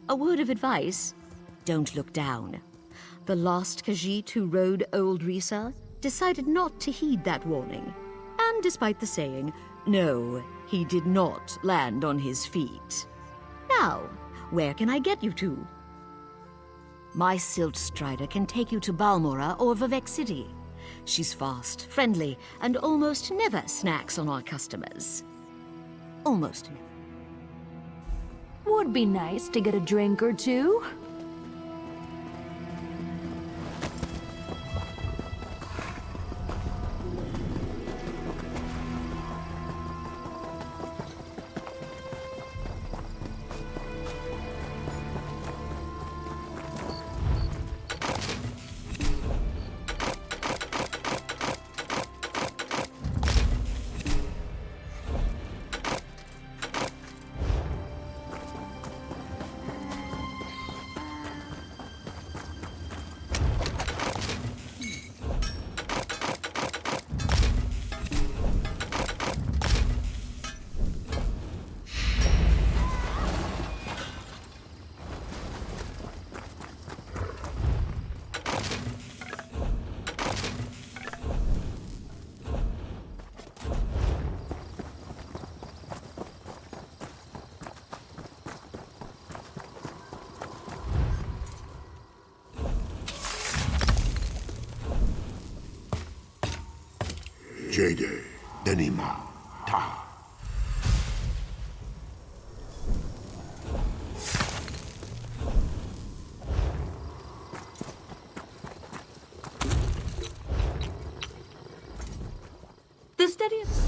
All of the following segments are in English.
A word of advice, don't look down. The lost Khajiit who rode Old Risa decided not to heed that warning. And despite the saying, no, he did not land on his feet. Now, where can I get you to? My Silt Strider can take you to Balmora or Vivek City. She's fast, friendly, and almost never snacks on our customers. Almost never. Would be nice to get a drink or two. Jade, Denima, Ta. The steadiest.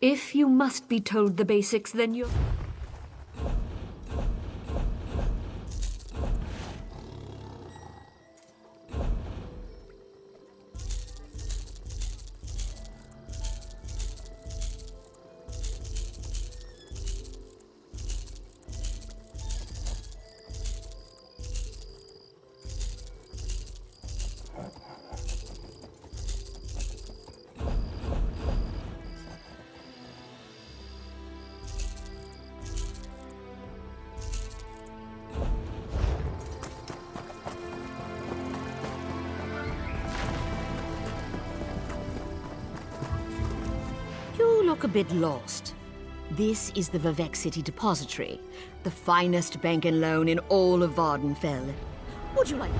If you must be told the basics, then you're... You look a bit lost. This is the Vivek City Depository, the finest bank and loan in all of Vardenfell. Would you like...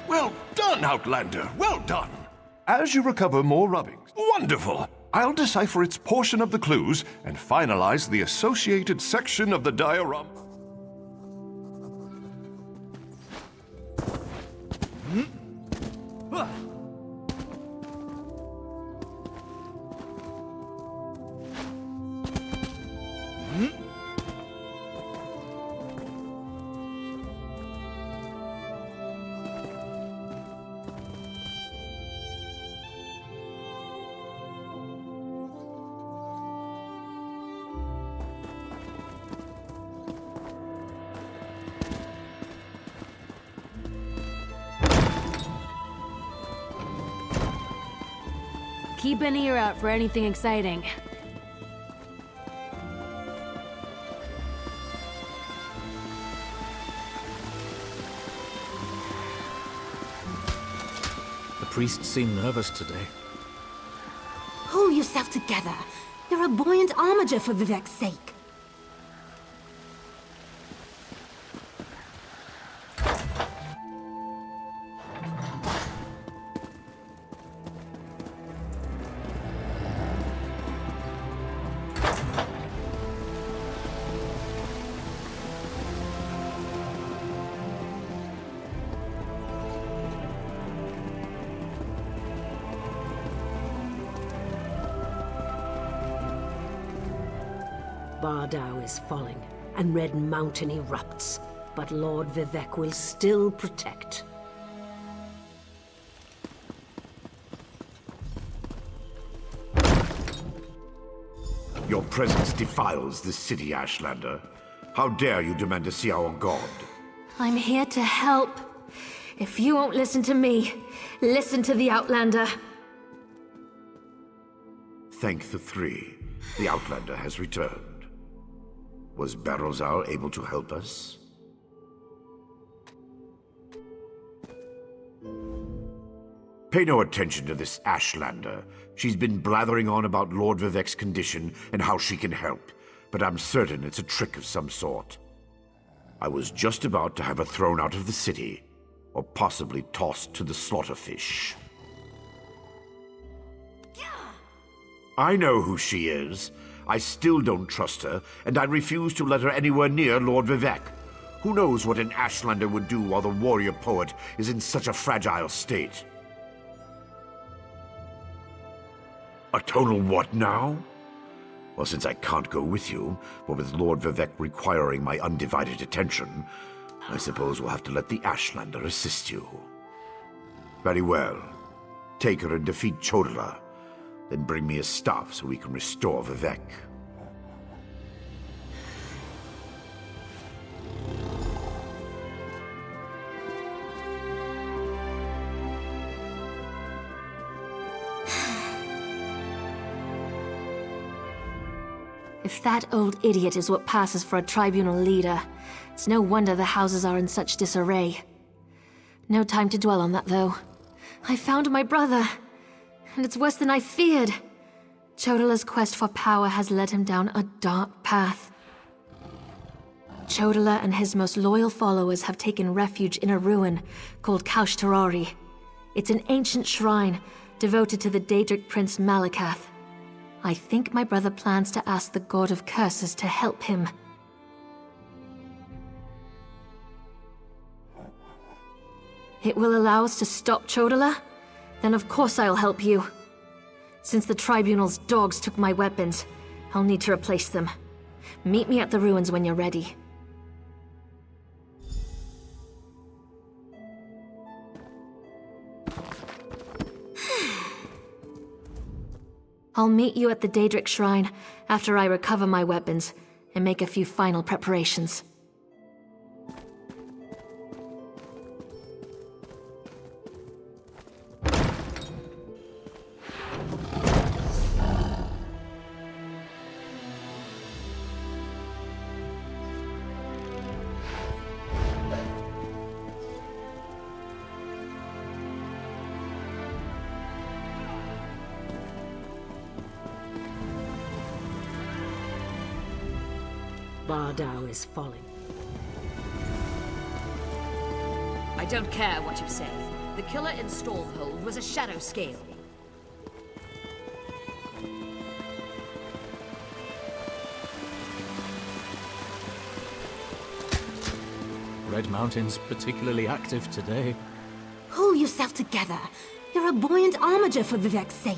Well done, Outlander. Well done. As you recover more rubbings, wonderful. I'll decipher its portion of the clues and finalize the associated section of the diorama. keep an ear out for anything exciting. The priests seem nervous today. Pull yourself together. You're a buoyant armiger for Vivek's sake. Bardau is falling, and Red Mountain erupts, but Lord Vivek will still protect. Your presence defiles this city, Ashlander. How dare you demand to see our god? I'm here to help. If you won't listen to me, listen to the Outlander. Thank the three. The Outlander has returned. Was Barrowzal able to help us? Pay no attention to this Ashlander. She's been blathering on about Lord Vivek's condition and how she can help, but I'm certain it's a trick of some sort. I was just about to have her thrown out of the city, or possibly tossed to the slaughterfish. I know who she is. I still don't trust her, and I refuse to let her anywhere near Lord Vivek. Who knows what an Ashlander would do while the warrior poet is in such a fragile state? A tonal what now? Well, since I can't go with you, but with Lord Vivek requiring my undivided attention, I suppose we'll have to let the Ashlander assist you. Very well. Take her and defeat Chodala. Then bring me his staff so we can restore Vivek. If that old idiot is what passes for a tribunal leader, it's no wonder the houses are in such disarray. No time to dwell on that, though. I found my brother, and it's worse than I feared. Chodala's quest for power has led him down a dark path. Chodala and his most loyal followers have taken refuge in a ruin called Kaushtarari. It's an ancient shrine devoted to the Daedric prince Malakath. I think my brother plans to ask the God of Curses to help him. It will allow us to stop Chodala? Then of course I'll help you. Since the Tribunal's dogs took my weapons, I'll need to replace them. Meet me at the ruins when you're ready. I'll meet you at the Daedric Shrine after I recover my weapons and make a few final preparations. Bardau is falling. I don't care what you say. The killer in Stallhold was a shadow scale. Red Mountain's particularly active today. Pull yourself together. You're a buoyant armiger for Vivek's sake.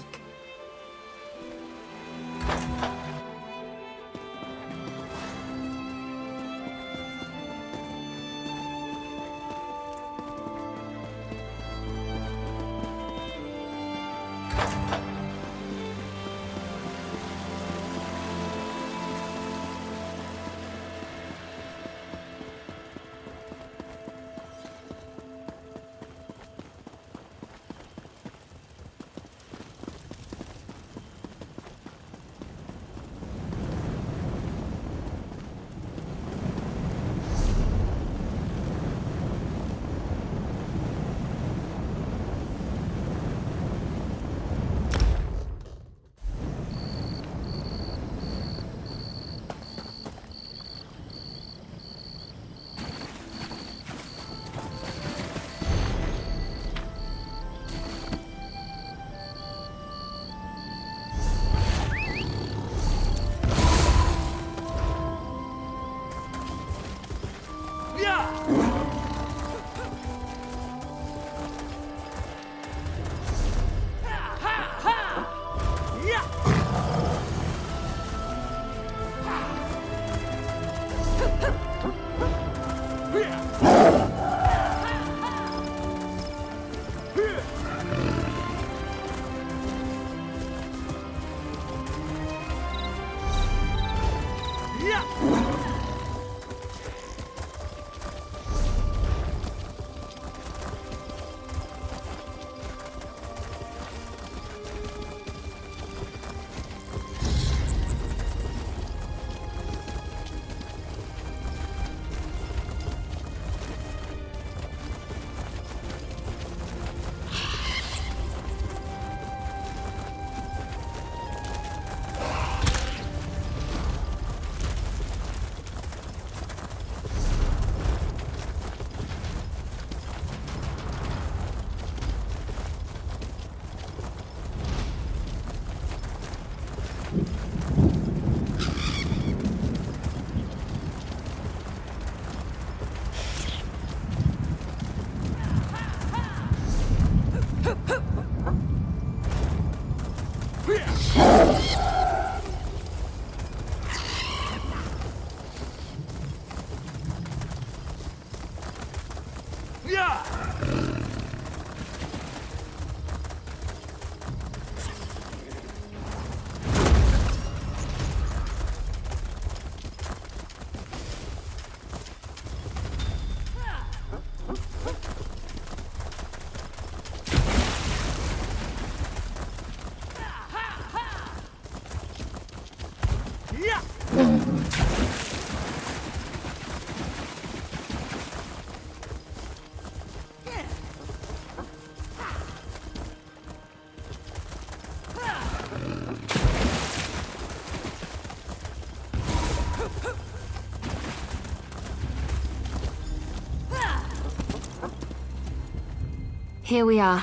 Here we are,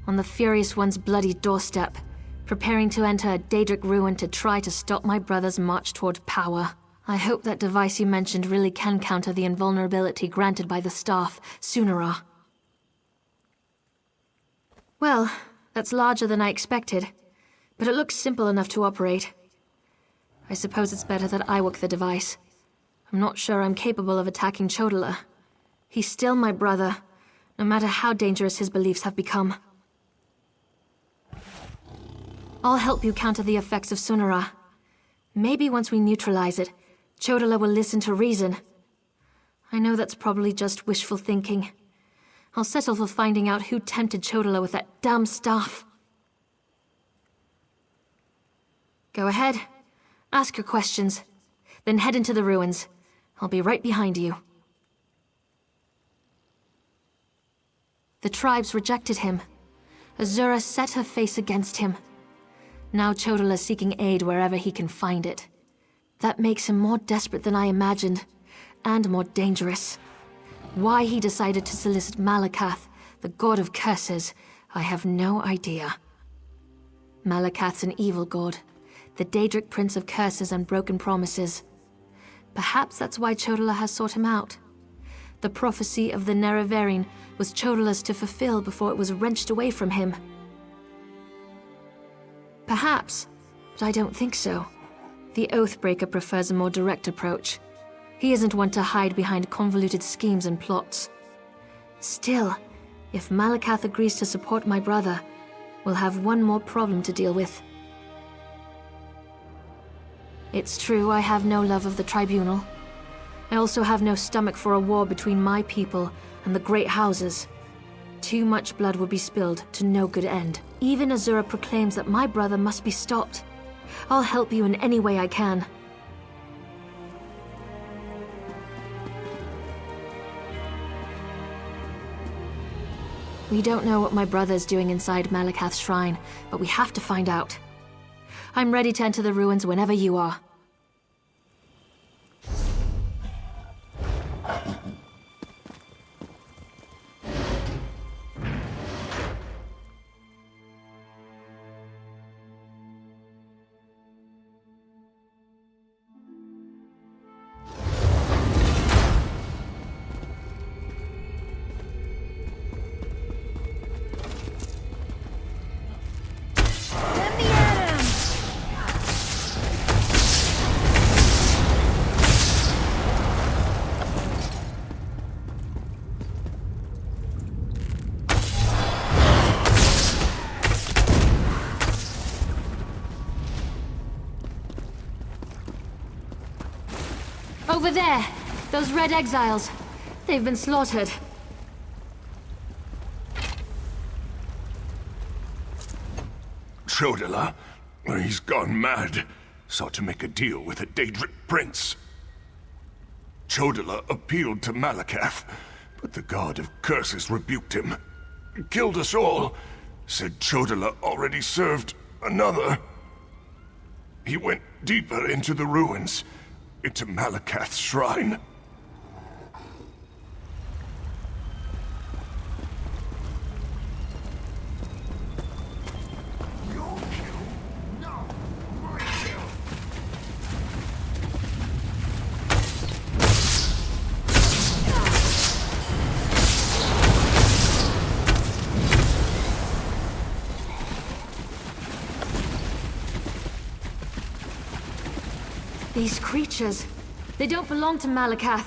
on the Furious One's bloody doorstep, preparing to enter a Daedric ruin to try to stop my brother's march toward power. I hope that device you mentioned really can counter the invulnerability granted by the staff, Sunara. Well, that's larger than I expected, but it looks simple enough to operate. I suppose it's better that I work the device. I'm not sure I'm capable of attacking Chodala. He's still my brother, no matter how dangerous his beliefs have become. I'll help you counter the effects of Sunara. Maybe once we neutralize it, Chodala will listen to reason. I know that's probably just wishful thinking. I'll settle for finding out who tempted Chodala with that damn staff. Go ahead. Ask your questions. Then head into the ruins. I'll be right behind you. The tribes rejected him. Azura set her face against him. Now Chodala's seeking aid wherever he can find it. That makes him more desperate than I imagined, and more dangerous. Why he decided to solicit Malakath, the god of curses, I have no idea. Malakath's an evil god, the Daedric prince of curses and broken promises. Perhaps that's why Chodala has sought him out. The prophecy of the Nerevarine was Chodala's to fulfill before it was wrenched away from him. Perhaps, but I don't think so. The Oathbreaker prefers a more direct approach. He isn't one to hide behind convoluted schemes and plots. Still, if Malakath agrees to support my brother, we'll have one more problem to deal with. It's true I have no love of the Tribunal. I also have no stomach for a war between my people and the Great Houses. Too much blood would be spilled to no good end. Even Azura proclaims that my brother must be stopped. I'll help you in any way I can. We don't know what my brother's doing inside Malakath's shrine, but we have to find out. I'm ready to enter the ruins whenever you are. Over there! Those red exiles. They've been slaughtered. Chodala, he's gone mad. Sought to make a deal with a Daedric prince. Chodala appealed to Malakath, but the god of curses rebuked him. Killed us all. Said Chodala already served another. He went deeper into the ruins, into Malakath's shrine. These creatures, they don't belong to Malakath.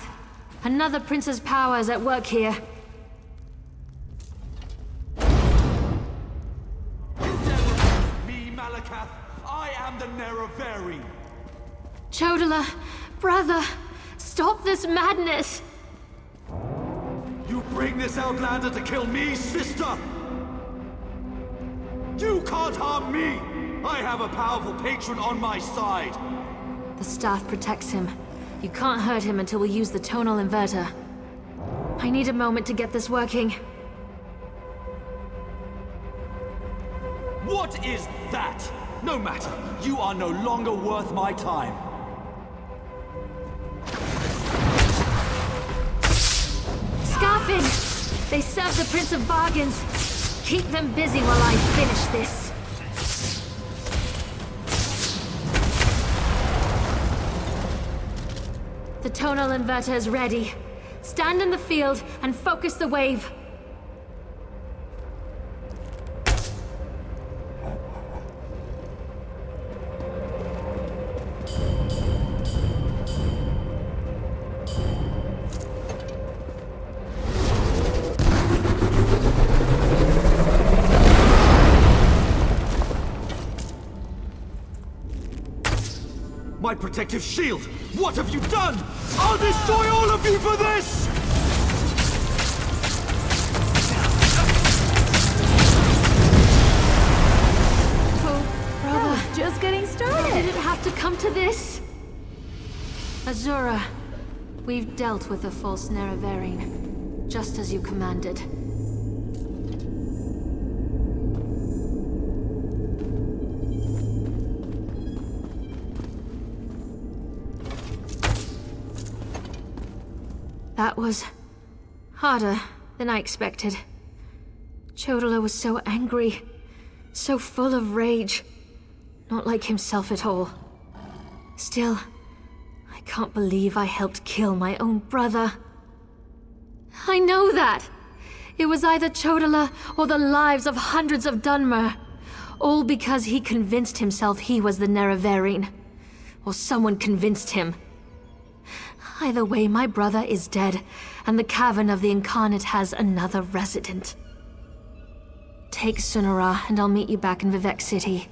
Another prince's power is at work here. Me, Malakath. I am the Nerevari. Chodala, brother, stop this madness! You bring this outlander to kill me, sister? You can't harm me! I have a powerful patron on my side. The staff protects him. You can't hurt him until we use the tonal inverter. I need a moment to get this working. What is that? No matter. You are no longer worth my time. Scarfin! They serve the Prince of Bargains. Keep them busy while I finish this. The tonal inverter is ready. Stand in the field and focus the wave. My protective shield! What have you done? I'll destroy all of you for this! Oh, brother. Just getting started. Did it have to come to this? Azura, we've dealt with the false Nerevarine, just as you commanded. That was harder than I expected. Chodala was so angry, so full of rage. Not like himself at all. Still, I can't believe I helped kill my own brother. I know that! It was either Chodala or the lives of hundreds of Dunmer. All because he convinced himself he was the Nerevarine. Or someone convinced him. Either way, my brother is dead, and the Cavern of the Incarnate has another resident. Take Sunara, and I'll meet you back in Vivec City.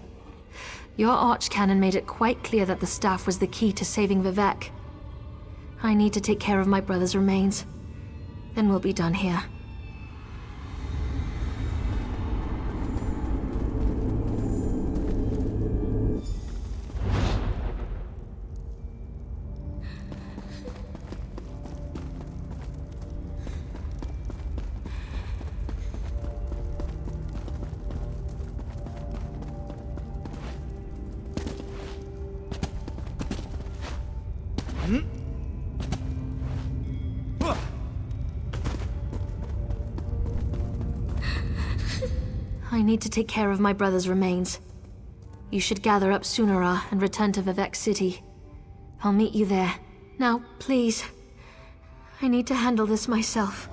Your Archcanon made it quite clear that the staff was the key to saving Vivec. I need to take care of my brother's remains. Then we'll be done here. I need to take care of my brother's remains. You should gather up Sunara and return to Vivec City. I'll meet you there. Now, please. I need to handle this myself.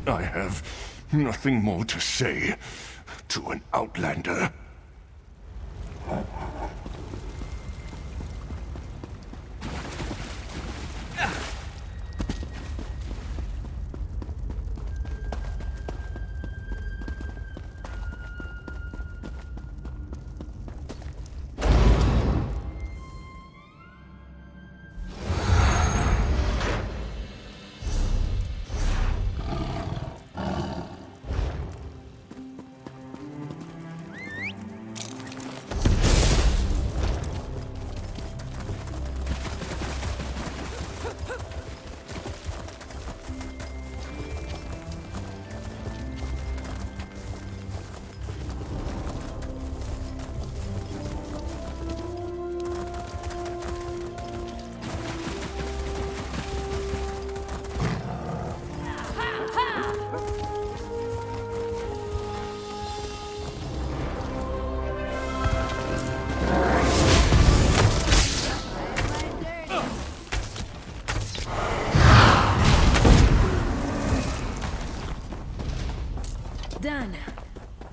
I have nothing more to say to an outlander.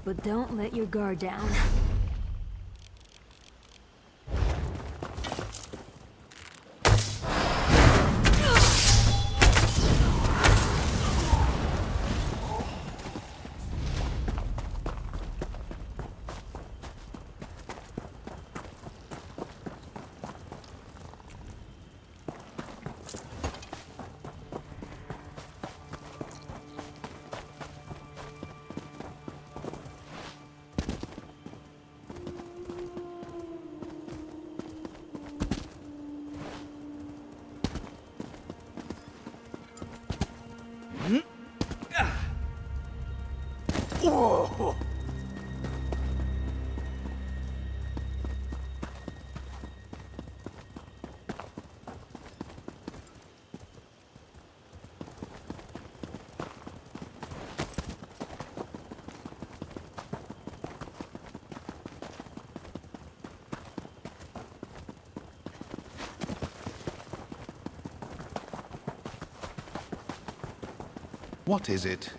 but don't let your guard down. What is it?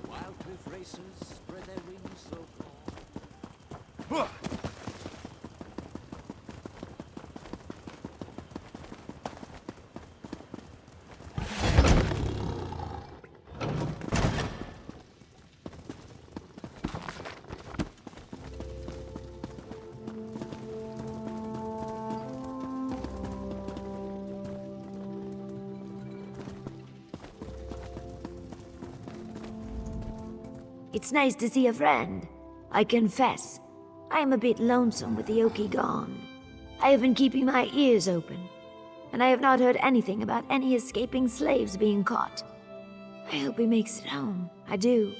Wildcliff racers spread their wings so broad. It's nice to see a friend. I confess, I am a bit lonesome with the Oki gone. I have been keeping my ears open, and I have not heard anything about any escaping slaves being caught. I hope he makes it home. I do.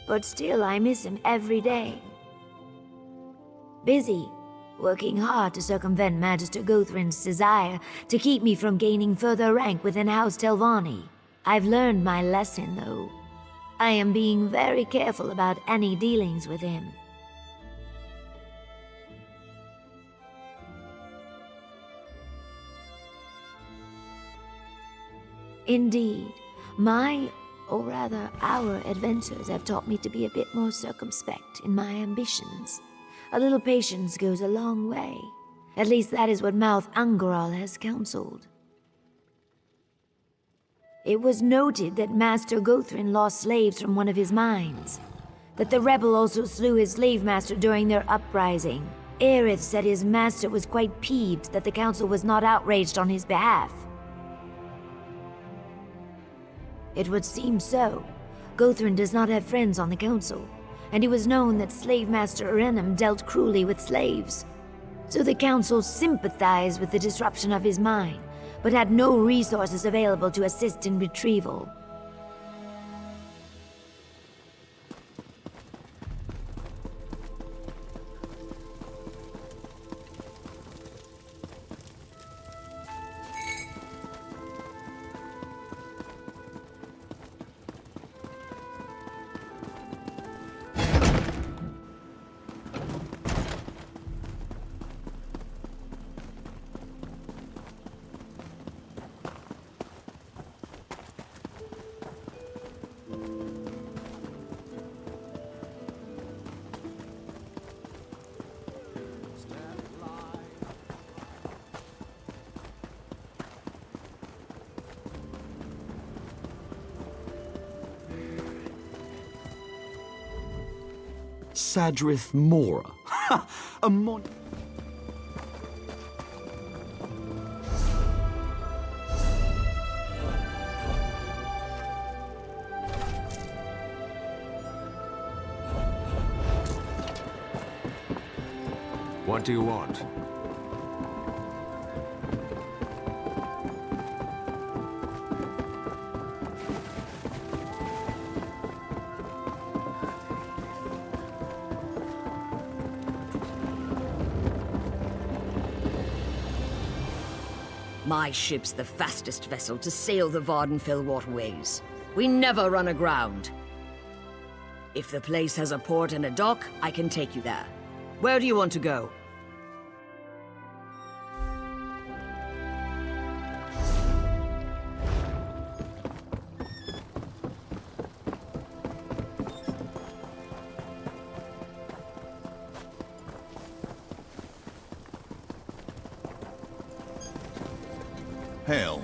But still, I miss him every day. Busy, working hard to circumvent Magister Gothrin's desire to keep me from gaining further rank within House Telvanni. I've learned my lesson, though. I am being very careful about any dealings with him. Indeed, or rather our adventures have taught me to be a bit more circumspect in my ambitions. A little patience goes a long way. At least that is what Mouth Angaral has counseled. It was noted that Master Gothrin lost slaves from one of his mines, that the rebel also slew his slave master during their uprising. Aerith said his master was quite peeved that the council was not outraged on his behalf. It would seem so. Gothrin does not have friends on the council, and it was known that slave master Arenum dealt cruelly with slaves. So the council sympathized with the disruption of his mine, but had no resources available to assist in retrieval. Sadrith Mora. Ha! A mon... What do you want? My ship's the fastest vessel to sail the Vardenfell waterways. We never run aground. If the place has a port and a dock, I can take you there. Where do you want to go? Hail.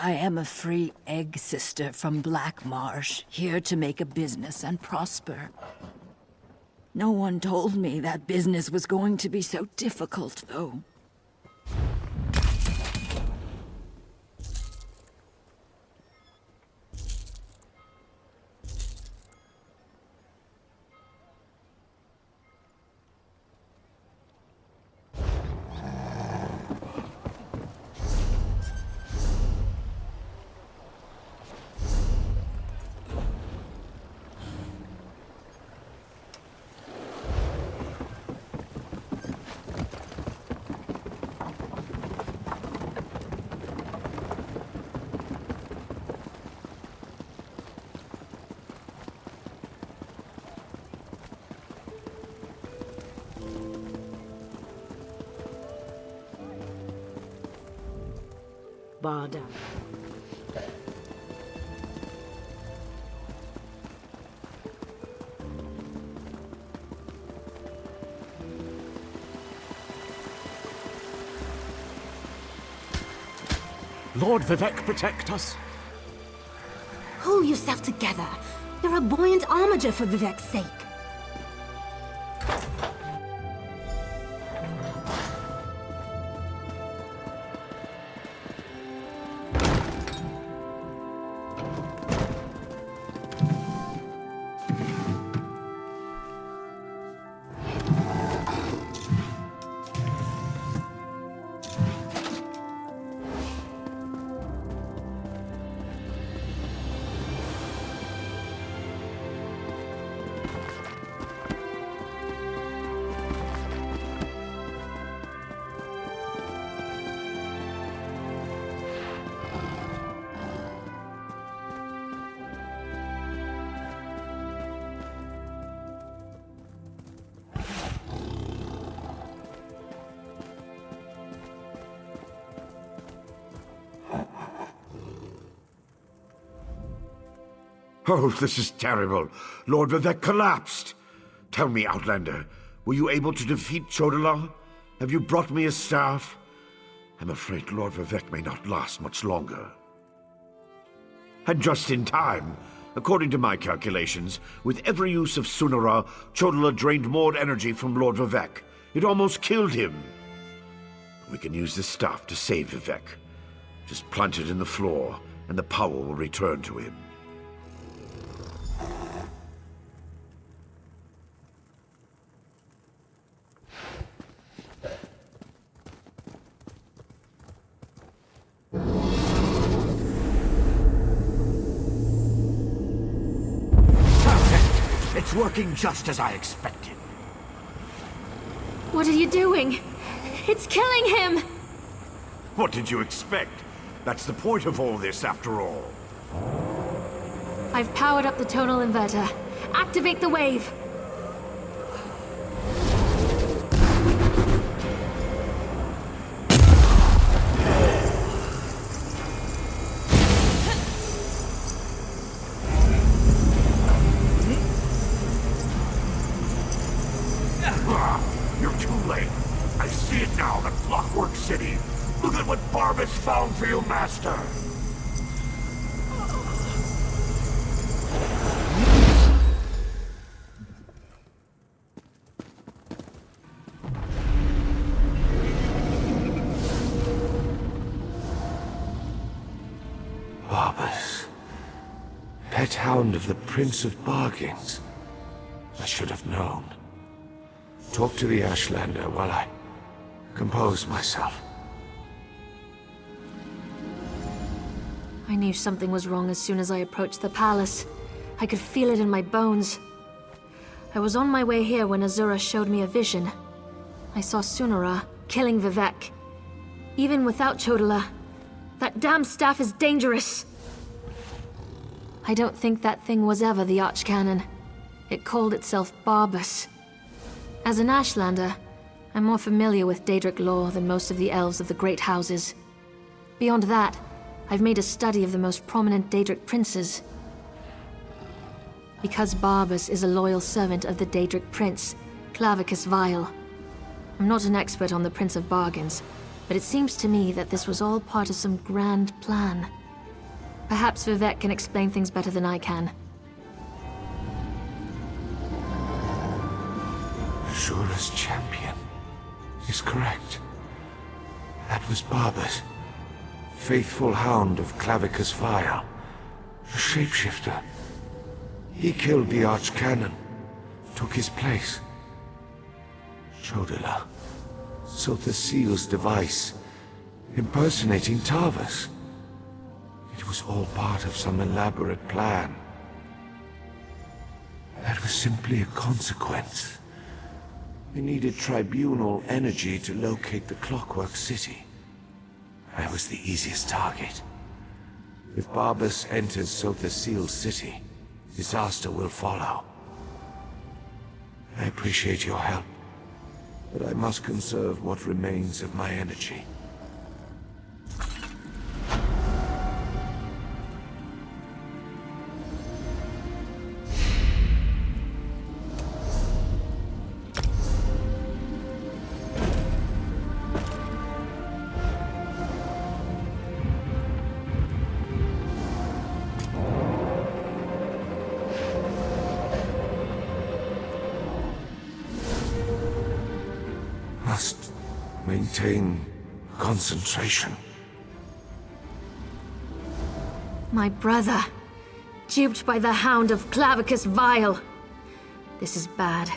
I am a free egg sister from Black Marsh, here to make a business and prosper. No one told me that business was going to be so difficult, though. Bar down. Lord Vivek, protect us. Pull yourself together. You're a buoyant armiger for Vivek's sake. Oh, this is terrible. Lord Vivek collapsed. Tell me, Outlander, were you able to defeat Chodola? Have you brought me his staff? I'm afraid Lord Vivek may not last much longer. And just in time. According to my calculations, with every use of Sunara, Chodola drained more energy from Lord Vivek. It almost killed him. We can use this staff to save Vivek. Just plant it in the floor, and the power will return to him. It's working just as I expected. What are you doing? It's killing him! What did you expect? That's the point of all this, after all. I've powered up the tonal inverter. Activate the wave! You're too late. I see it now, the Clockwork City. Look at what Barbas found for you, Master. Barbas. Pet hound of the Prince of Bargains. I should have known. Talk to the Ashlander while I compose myself. I knew something was wrong as soon as I approached the palace. I could feel it in my bones. I was on my way here when Azura showed me a vision. I saw Sunara killing Vivek. Even without Chodala, that damn staff is dangerous. I don't think that thing was ever the Archcanon. It called itself Barbus. As an Ashlander, I'm more familiar with Daedric lore than most of the elves of the Great Houses. Beyond that, I've made a study of the most prominent Daedric princes. Because Barbus is a loyal servant of the Daedric prince, Clavicus Vile. I'm not an expert on the Prince of Bargains, but it seems to me that this was all part of some grand plan. Perhaps Vivek can explain things better than I can. Azura's champion is correct. That was Barbus, faithful hound of Clavicus Vile, a shapeshifter. He killed the Archcanon, took his place. Chodala sought the seal's device, impersonating Tarvas. It was all part of some elaborate plan. That was simply a consequence. We needed tribunal energy to locate the Clockwork City. I was the easiest target. If Barbus enters Sotha Seal's city, disaster will follow. I appreciate your help, but I must conserve what remains of my energy. Must maintain concentration. My brother, duped by the hound of Clavicus Vile. This is bad,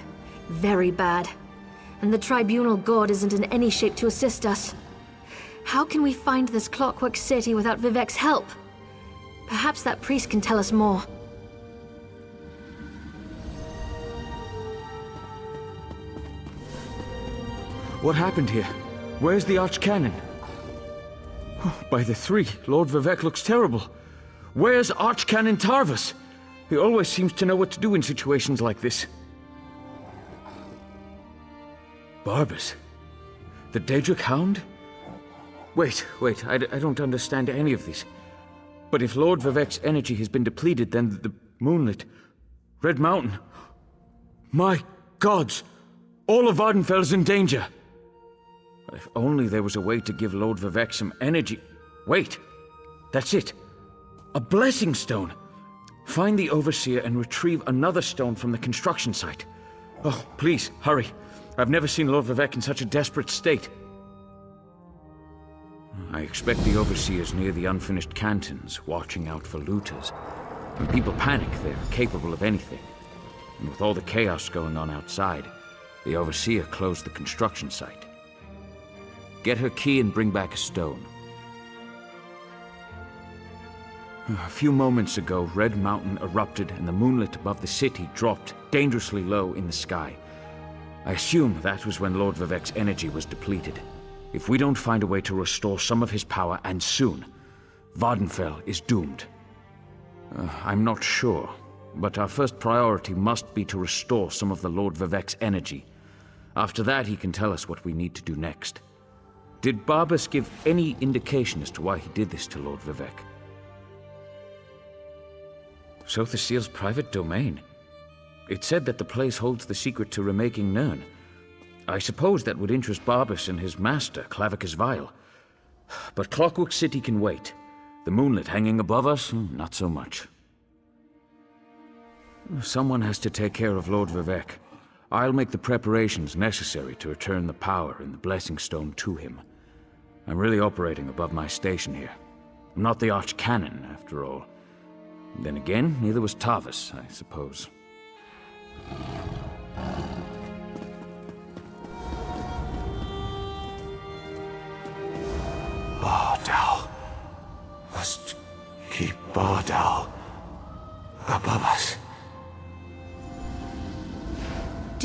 very bad. And the Tribunal God isn't in any shape to assist us. How can we find this Clockwork City without Vivek's help? Perhaps that priest can tell us more. What happened here? Where's the Archcanon? Oh, by the three, Lord Vivek looks terrible. Where's Archcanon Tarvas? He always seems to know what to do in situations like this. Barbus? The Daedric Hound? Wait, I don't understand any of this. But if Lord Vivek's energy has been depleted, then the Moonlit, Red Mountain... My gods! All of Vardenfell's in danger! But if only there was a way to give Lord Vivek some energy... Wait! That's it! A blessing stone! Find the Overseer and retrieve another stone from the construction site. Oh, please, hurry. I've never seen Lord Vivek in such a desperate state. I expect the Overseer's near the unfinished cantons, watching out for looters. When people panic, they're capable of anything. And with all the chaos going on outside, the Overseer closed the construction site. Get her key and bring back a stone. A few moments ago, Red Mountain erupted and the moonlit above the city dropped dangerously low in the sky. I assume that was when Lord Vivek's energy was depleted. If we don't find a way to restore some of his power, and soon, Vardenfell is doomed. I'm not sure, but our first priority must be to restore some of the Lord Vivek's energy. After that, he can tell us what we need to do next. Did Barbus give any indication as to why he did this to Lord Vivek? Sotha Seal's private domain. It said that the place holds the secret to remaking Nirn. I suppose that would interest Barbus and his master, Clavicus Vile. But Clockwork City can wait. The moonlit hanging above us, not so much. Someone has to take care of Lord Vivek. I'll make the preparations necessary to return the power and the Blessing Stone to him. I'm really operating above my station here. I'm not the Archcanon, after all. Then again, neither was Tarvas, I suppose. Bardal. Must keep Bardal above us.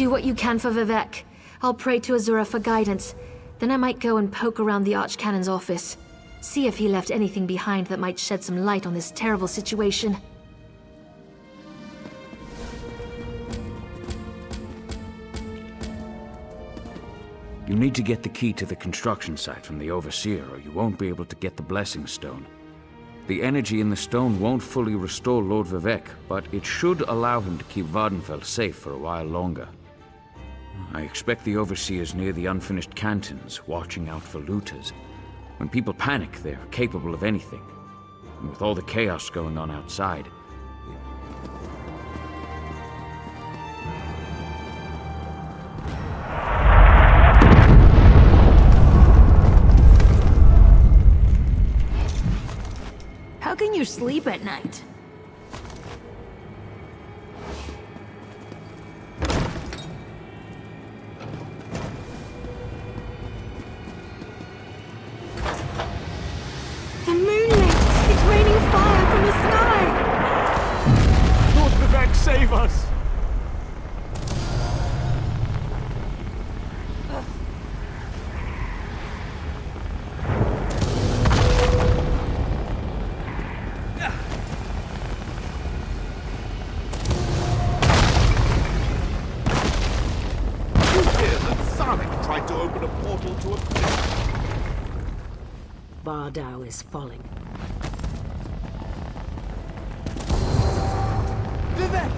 Do what you can for Vivek. I'll pray to Azura for guidance. Then I might go and poke around the Archcannon's office. See if he left anything behind that might shed some light on this terrible situation. You need to get the key to the construction site from the Overseer, or you won't be able to get the Blessing Stone. The energy in the stone won't fully restore Lord Vivek, but it should allow him to keep Vardenfell safe for a while longer. I expect the Overseer's near the unfinished cantons, watching out for looters. When people panic, they're capable of anything. And with all the chaos going on outside... How can you sleep at night? The moonlit! It's raining fire from the sky! Lord Vivek, save us! Bardau is falling. Vivek!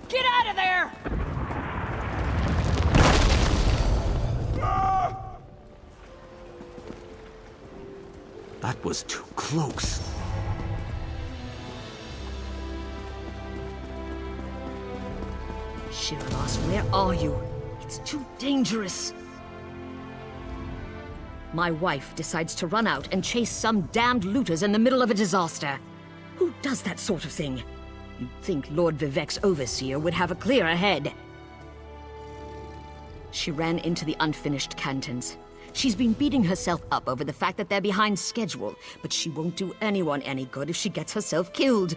Get out of there! That was too close. Shiralas, where are you? It's too dangerous. My wife decides to run out and chase some damned looters in the middle of a disaster. Who does that sort of thing? You'd think Lord Vivek's overseer would have a clearer head. She ran into the unfinished cantons. She's been beating herself up over the fact that they're behind schedule, but she won't do anyone any good if she gets herself killed.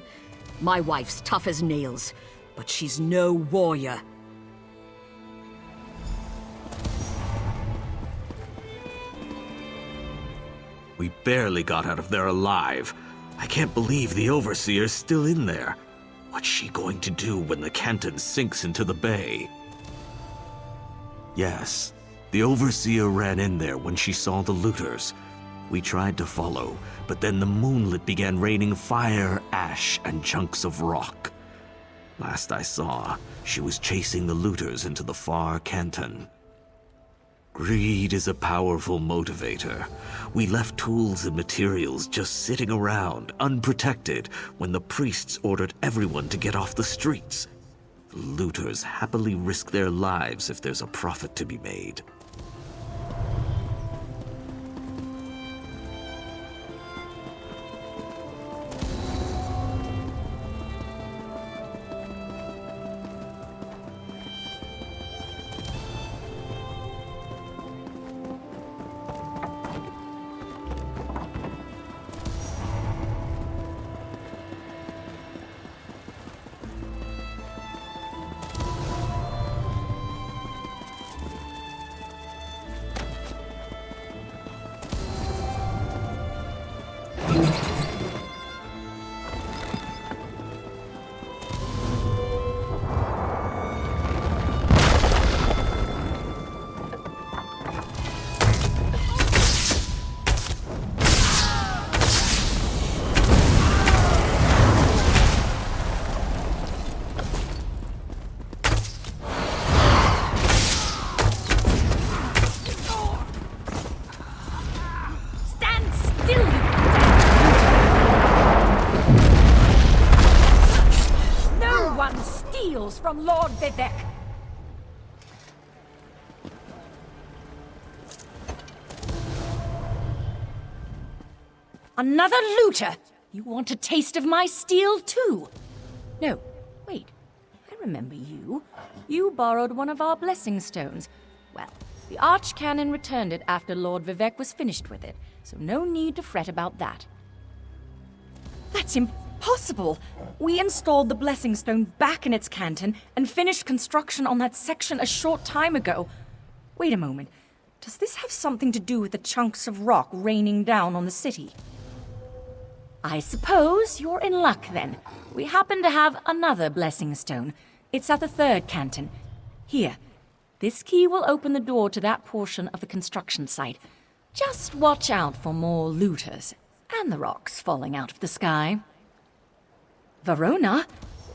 My wife's tough as nails, but she's no warrior. We barely got out of there alive. I can't believe the Overseer's still in there. What's she going to do when the Canton sinks into the bay? Yes, the Overseer ran in there when she saw the looters. We tried to follow, but then the moonlit began raining fire, ash, and chunks of rock. Last I saw, she was chasing the looters into the far Canton. Greed is a powerful motivator. We left tools and materials just sitting around, unprotected, when the priests ordered everyone to get off the streets. The looters happily risk their lives if there's a profit to be made. From Lord Vivek. Another looter! You want a taste of my steel too? No, wait. I remember you. You borrowed one of our blessing stones. Well, the Archcanon returned it after Lord Vivek was finished with it, so no need to fret about that. That's impossible! We installed the Blessing Stone back in its canton and finished construction on that section a short time ago. Wait a moment. Does this have something to do with the chunks of rock raining down on the city? I suppose you're in luck then. We happen to have another Blessing Stone. It's at the 3rd canton. Here. This key will open the door to that portion of the construction site. Just watch out for more looters and the rocks falling out of the sky. Verona?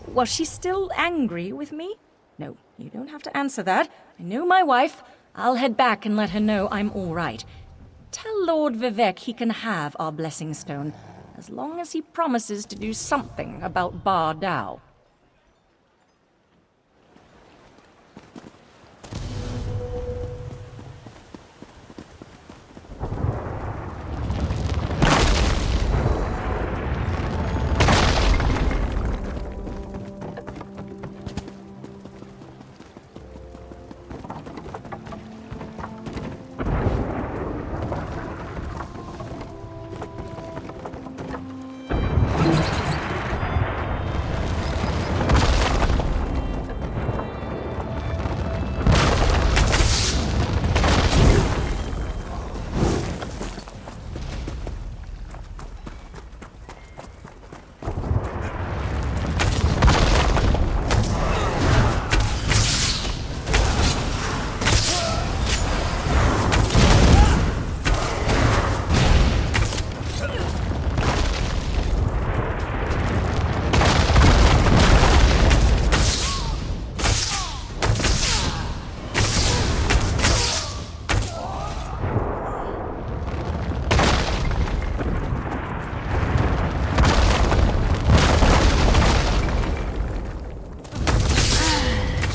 Was she still angry with me? No, you don't have to answer that. I know my wife. I'll head back and let her know I'm all right. Tell Lord Vivec he can have our Blessing Stone, as long as he promises to do something about Bar Dao.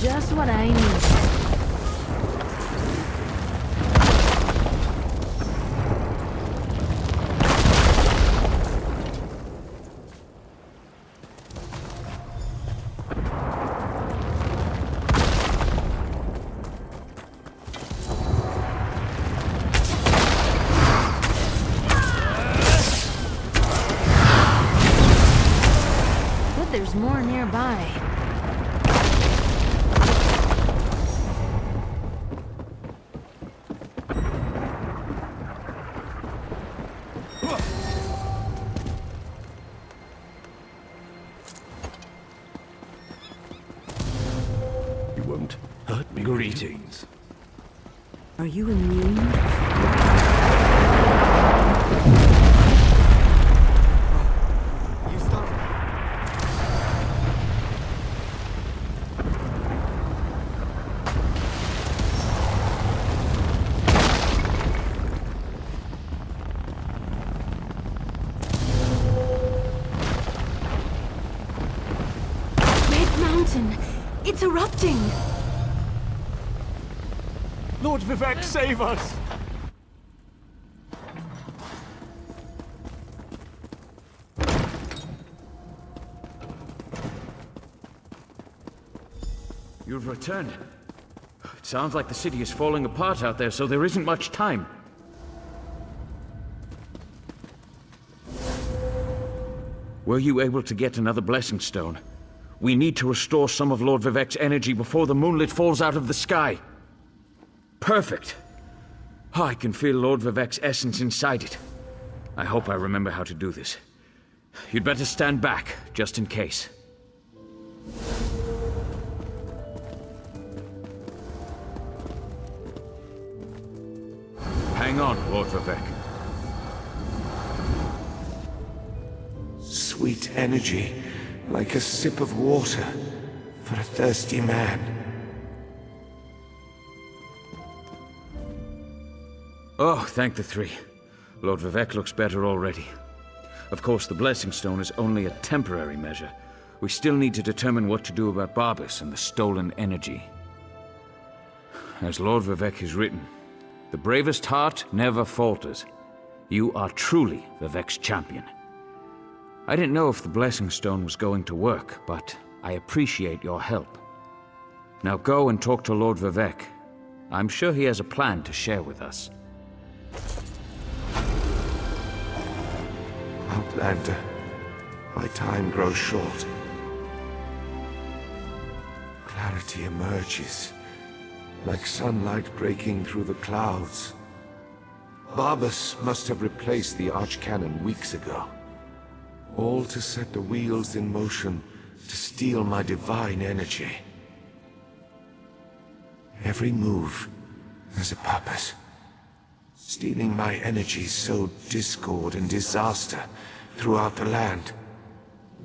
Just what I need. But there's more nearby. Greetings. Are you immune? You started. Red Mountain! It's erupting! Lord Vivec, save us! You've returned. It sounds like the city is falling apart out there, so there isn't much time. Were you able to get another Blessing Stone? We need to restore some of Lord Vivec's energy before the moonlit falls out of the sky. Perfect. I can feel Lord Vivec's essence inside it. I hope I remember how to do this. You'd better stand back, just in case. Hang on, Lord Vivec. Sweet energy, like a sip of water for a thirsty man. Oh, thank the three. Lord Vivec looks better already. Of course, the Blessing Stone is only a temporary measure. We still need to determine what to do about Barbas and the stolen energy. As Lord Vivec has written, the bravest heart never falters. You are truly Vivec's champion. I didn't know if the Blessing Stone was going to work, but I appreciate your help. Now go and talk to Lord Vivec. I'm sure he has a plan to share with us. Outlander, My time grows short. Clarity emerges, like sunlight breaking through the clouds. Barbas must have replaced the archcannon weeks ago. All to set the wheels in motion to steal my divine energy. Every move has a purpose. Stealing my energy sowed discord and disaster throughout the land,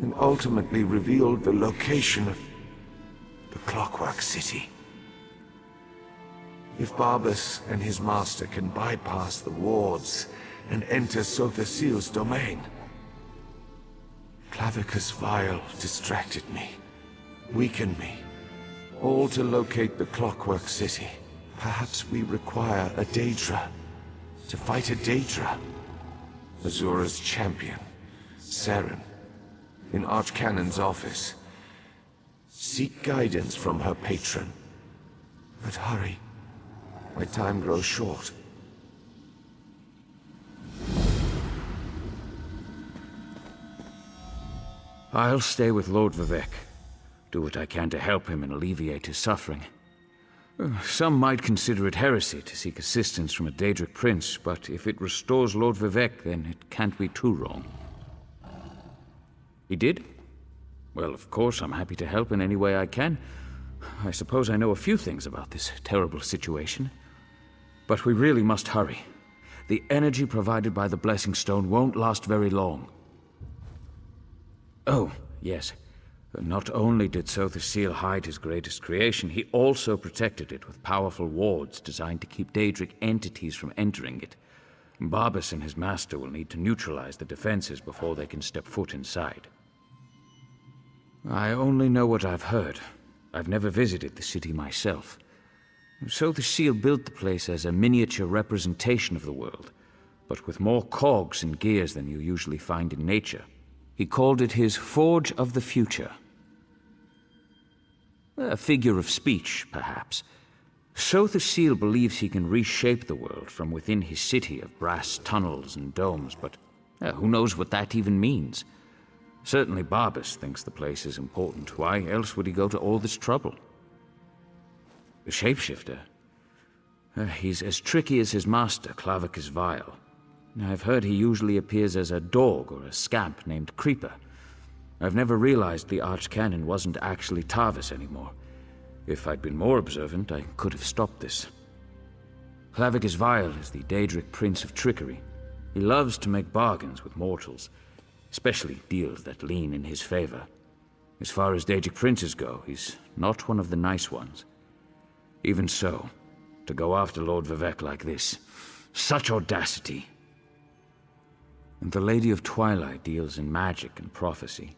and ultimately revealed the location of the Clockwork City. If Barbas and his master can bypass the wards and enter Sothassil's domain. Clavicus Vile distracted me, weakened me, all to locate the Clockwork City. Perhaps we require a Daedra to fight a Daedra. Azura's champion, Saren, in Archcannon's office. Seek guidance from her patron. But hurry. My time grows short. I'll stay with Lord Vivec. Do what I can to help him and alleviate his suffering. Some might consider it heresy to seek assistance from a Daedric prince, but if it restores Lord Vivec, then it can't be too wrong. He did? Well, of course, I'm happy to help in any way I can. I suppose I know a few things about this terrible situation. But we really must hurry. The energy provided by the Blessing Stone won't last very long. Oh, yes. Not only did Sothassil hide his greatest creation, he also protected it with powerful wards designed to keep Daedric entities from entering it. Barbas and his master will need to neutralize the defenses before they can step foot inside. I only know what I've heard. I've never visited the city myself. Sothassil built the place as a miniature representation of the world, but with more cogs and gears than you usually find in nature. He called it his Forge of the Future. A figure of speech, perhaps. Sothassil believes he can reshape the world from within his city of brass tunnels and domes, but who knows what that even means? Certainly Barbas thinks the place is important. Why else would he go to all this trouble? The shapeshifter? He's as tricky as his master, Clavicus Vile. I've heard he usually appears as a dog or a scamp named Creeper. I've never realized the Archcanon wasn't actually Tarvis anymore. If I'd been more observant, I could have stopped this. Clavicus Vile is the Daedric Prince of Trickery. He loves to make bargains with mortals, especially deals that lean in his favor. As far as Daedric princes go, he's not one of the nice ones. Even so, to go after Lord Vivec like this, such audacity. And the Lady of Twilight deals in magic and prophecy.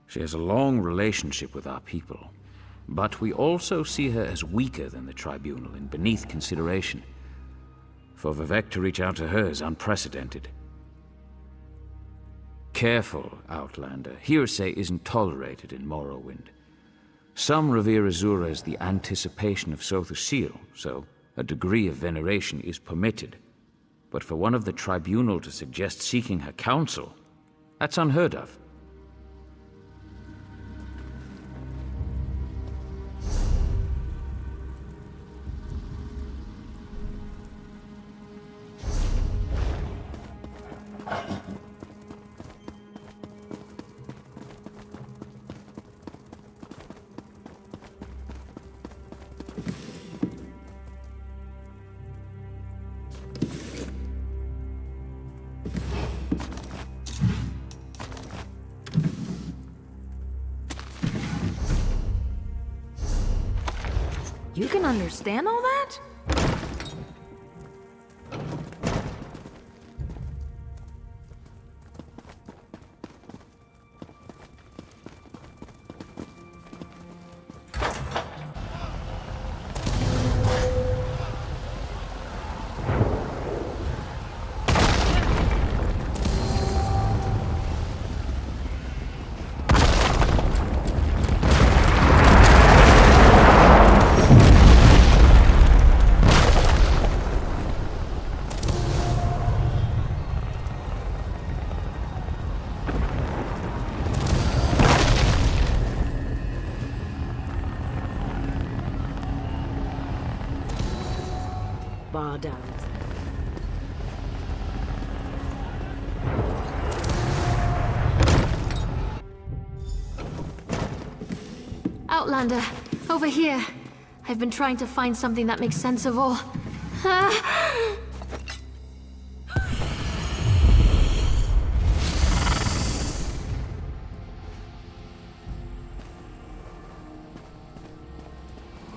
She has a long relationship with our people, but we also see her as weaker than the Tribunal and beneath consideration. For Vivec to reach out to her is unprecedented. Careful, Outlander. Hearsay isn't tolerated in Morrowind. Some revere Azura as the anticipation of Sothassil, so a degree of veneration is permitted. But for one of the Tribunal to suggest seeking her counsel, that's unheard of. You can understand all that? bar down. Outlander, over here. I've been trying to find something that makes sense of all.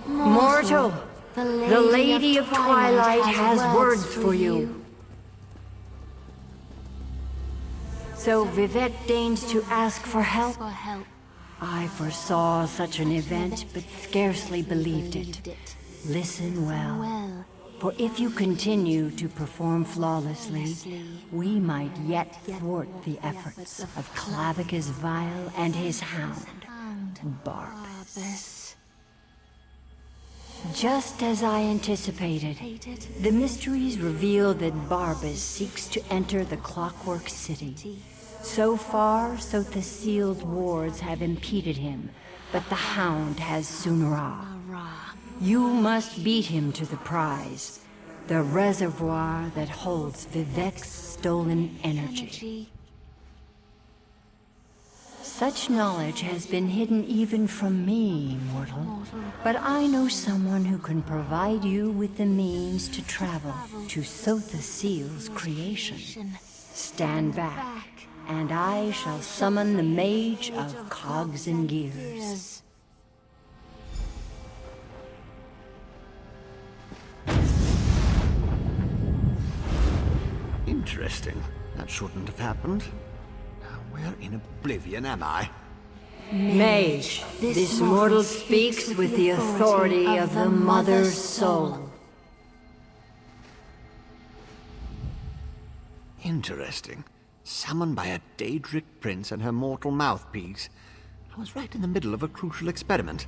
Mortal, the Lady of Twilight has words for you. So Vivec deigns to ask for help. I foresaw such an event, but scarcely believed it. Listen well, for if you continue to perform flawlessly, we might yet thwart the efforts of Clavicus Vile and his hound, Barbas. Just as I anticipated, the mysteries reveal that Barbas seeks to enter the Clockwork City. So far, the sealed wards have impeded him, but the Hound has Sunra. You must beat him to the prize, the reservoir that holds Vivec's stolen energy. Such knowledge has been hidden even from me, mortal. But I know someone who can provide you with the means to travel to Sotha Seal's creation. Stand back, and I shall summon the Mage of Cogs and Gears. Interesting. That shouldn't have happened. Now, where in oblivion am I? Mage, this mortal speaks with the authority of the Mother's Soul. Interesting. Summoned by a Daedric prince and her mortal mouthpiece. I was right in the middle of a crucial experiment.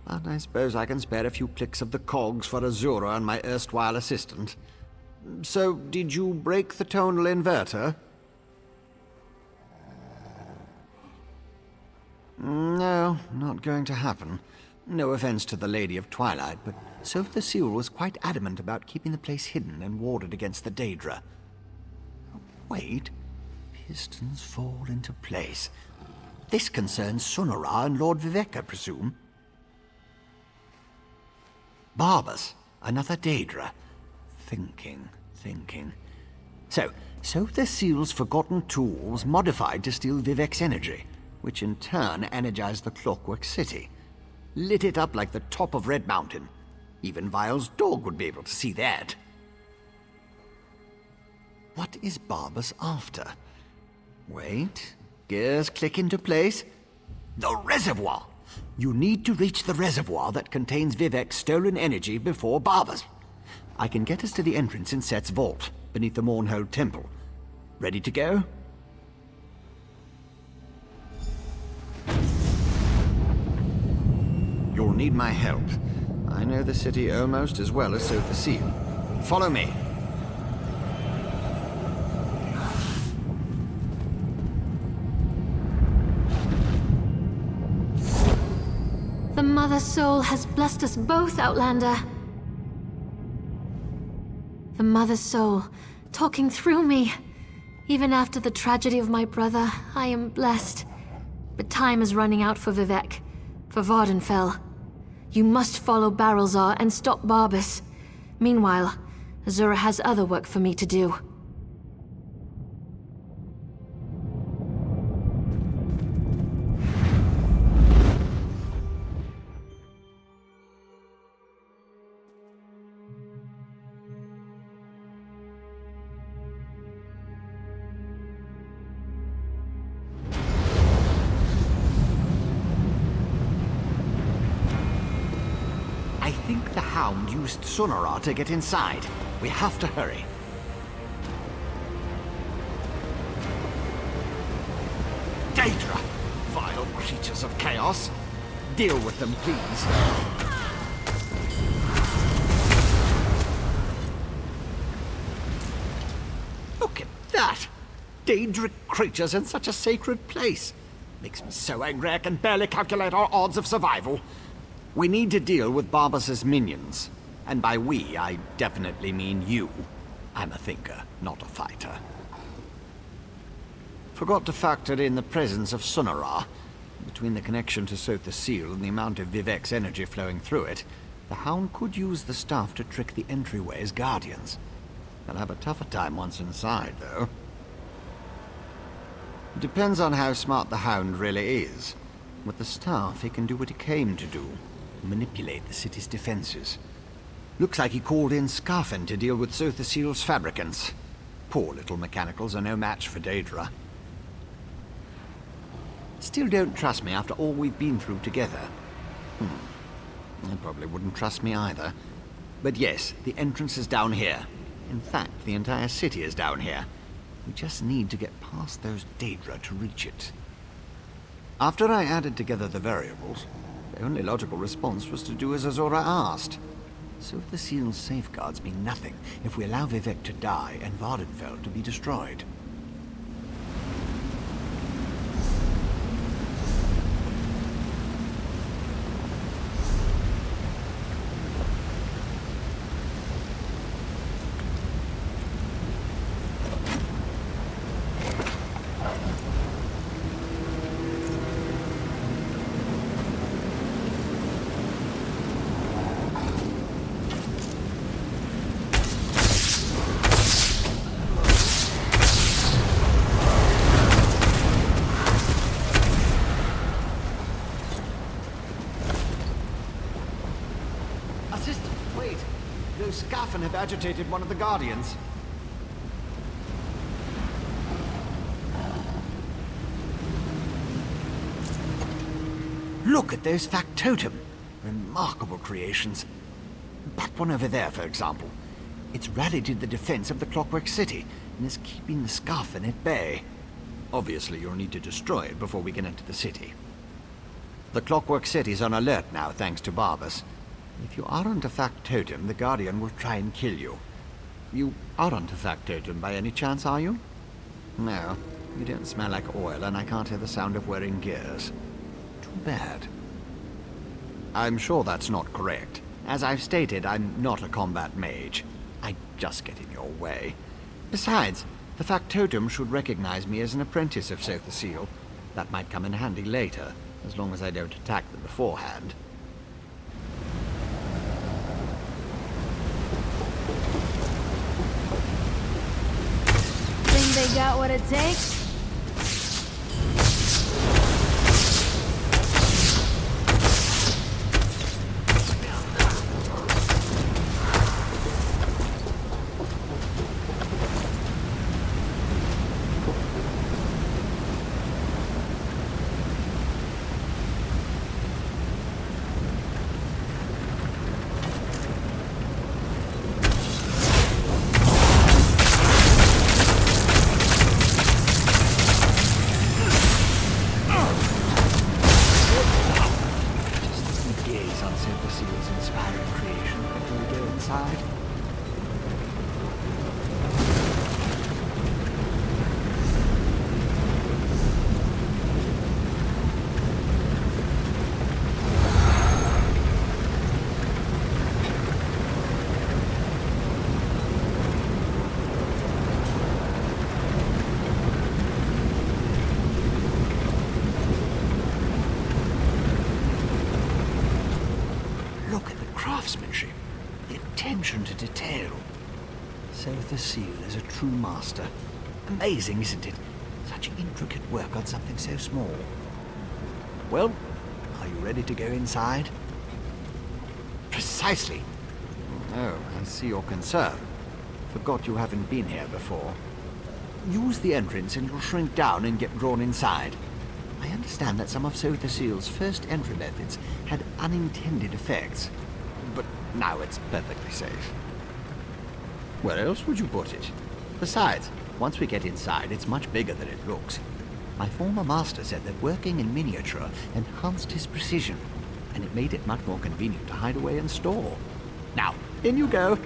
But I suppose I can spare a few clicks of the cogs for Azura and my erstwhile assistant. So, did you break the tonal inverter? No, not going to happen. No offense to the Lady of Twilight, but Sotha Seal was quite adamant about keeping the place hidden and warded against the Daedra. Wait. Pistons fall into place. This concerns Sunara and Lord Vivec, I presume. Barbas, another Daedra. Thinking. So the Seal's forgotten tools modified to steal Vivec's energy, which in turn energized the Clockwork City. Lit it up like the top of Red Mountain. Even Vile's dog would be able to see that. What is Barbas after? Wait, gears click into place. The reservoir! You need to reach the reservoir that contains Vivec's stolen energy before Barbas. I can get us to the entrance in Set's vault, beneath the Mournhold Temple. Ready to go? You'll need my help. I know the city almost as well as Sotha Seal. Follow me. The Mother Soul has blessed us both, Outlander. The Mother Soul, talking through me. Even after the tragedy of my brother, I am blessed. But time is running out for Vivec, for Vardenfell. You must follow Barrelzar and stop Barbas. Meanwhile, Azura has other work for me to do. I think the Hound used Sunara to get inside. We have to hurry. Daedra! Vile creatures of chaos. Deal with them, please. Look at that! Daedric creatures in such a sacred place. Makes me so angry I can barely calculate our odds of survival. We need to deal with Barbas's minions. And by we, I definitely mean you. I'm a thinker, not a fighter. Forgot to factor in the presence of Sunara. Between the connection to Sotha Seal and the amount of Vivek's energy flowing through it, the Hound could use the stuff to trick the entryway's guardians. They'll have a tougher time once inside, though. Depends on how smart the Hound really is. With the staff, he can do what he came to do. Manipulate the city's defenses. Looks like he called in Scarfen to deal with Sotha Seal's fabricants. Poor little mechanicals are no match for Daedra. Still don't trust me after all we've been through together. They probably wouldn't trust me either. But yes, the entrance is down here. In fact, the entire city is down here. We just need to get past those Daedra to reach it. After I added together the variables, the only logical response was to do as Azora asked. So the Seal's safeguards mean nothing if we allow Vivek to die and Vardenfell to be destroyed. Scarfen have agitated one of the Guardians. Look at those factotum. Remarkable creations. That one over there, for example. It's rallied to the defense of the Clockwork City and is keeping the Scarfen at bay. Obviously, you'll need to destroy it before we can enter the city. The Clockwork City's on alert now, thanks to Barbas. If you aren't a factotum, the Guardian will try and kill you. You aren't a factotum by any chance, are you? No, you don't smell like oil, and I can't hear the sound of wearing gears. Too bad. I'm sure that's not correct. As I've stated, I'm not a combat mage. I just get in your way. Besides, the factotum should recognize me as an apprentice of Sotha Seal. That might come in handy later, as long as I don't attack them beforehand. Think they got what it takes? Craftsmanship, the attention to detail. Sotha Seal is a true master. Amazing, isn't it? Such intricate work on something so small. Well, are you ready to go inside? Precisely. Oh, I see your concern. Forgot you haven't been here before. Use the entrance and you'll shrink down and get drawn inside. I understand that some of Sotha Seal's first entry methods had unintended effects. But now it's perfectly safe. Where else would you put it? Besides, once we get inside, it's much bigger than it looks. My former master said that working in miniature enhanced his precision, and it made it much more convenient to hide away and store. Now, in you go.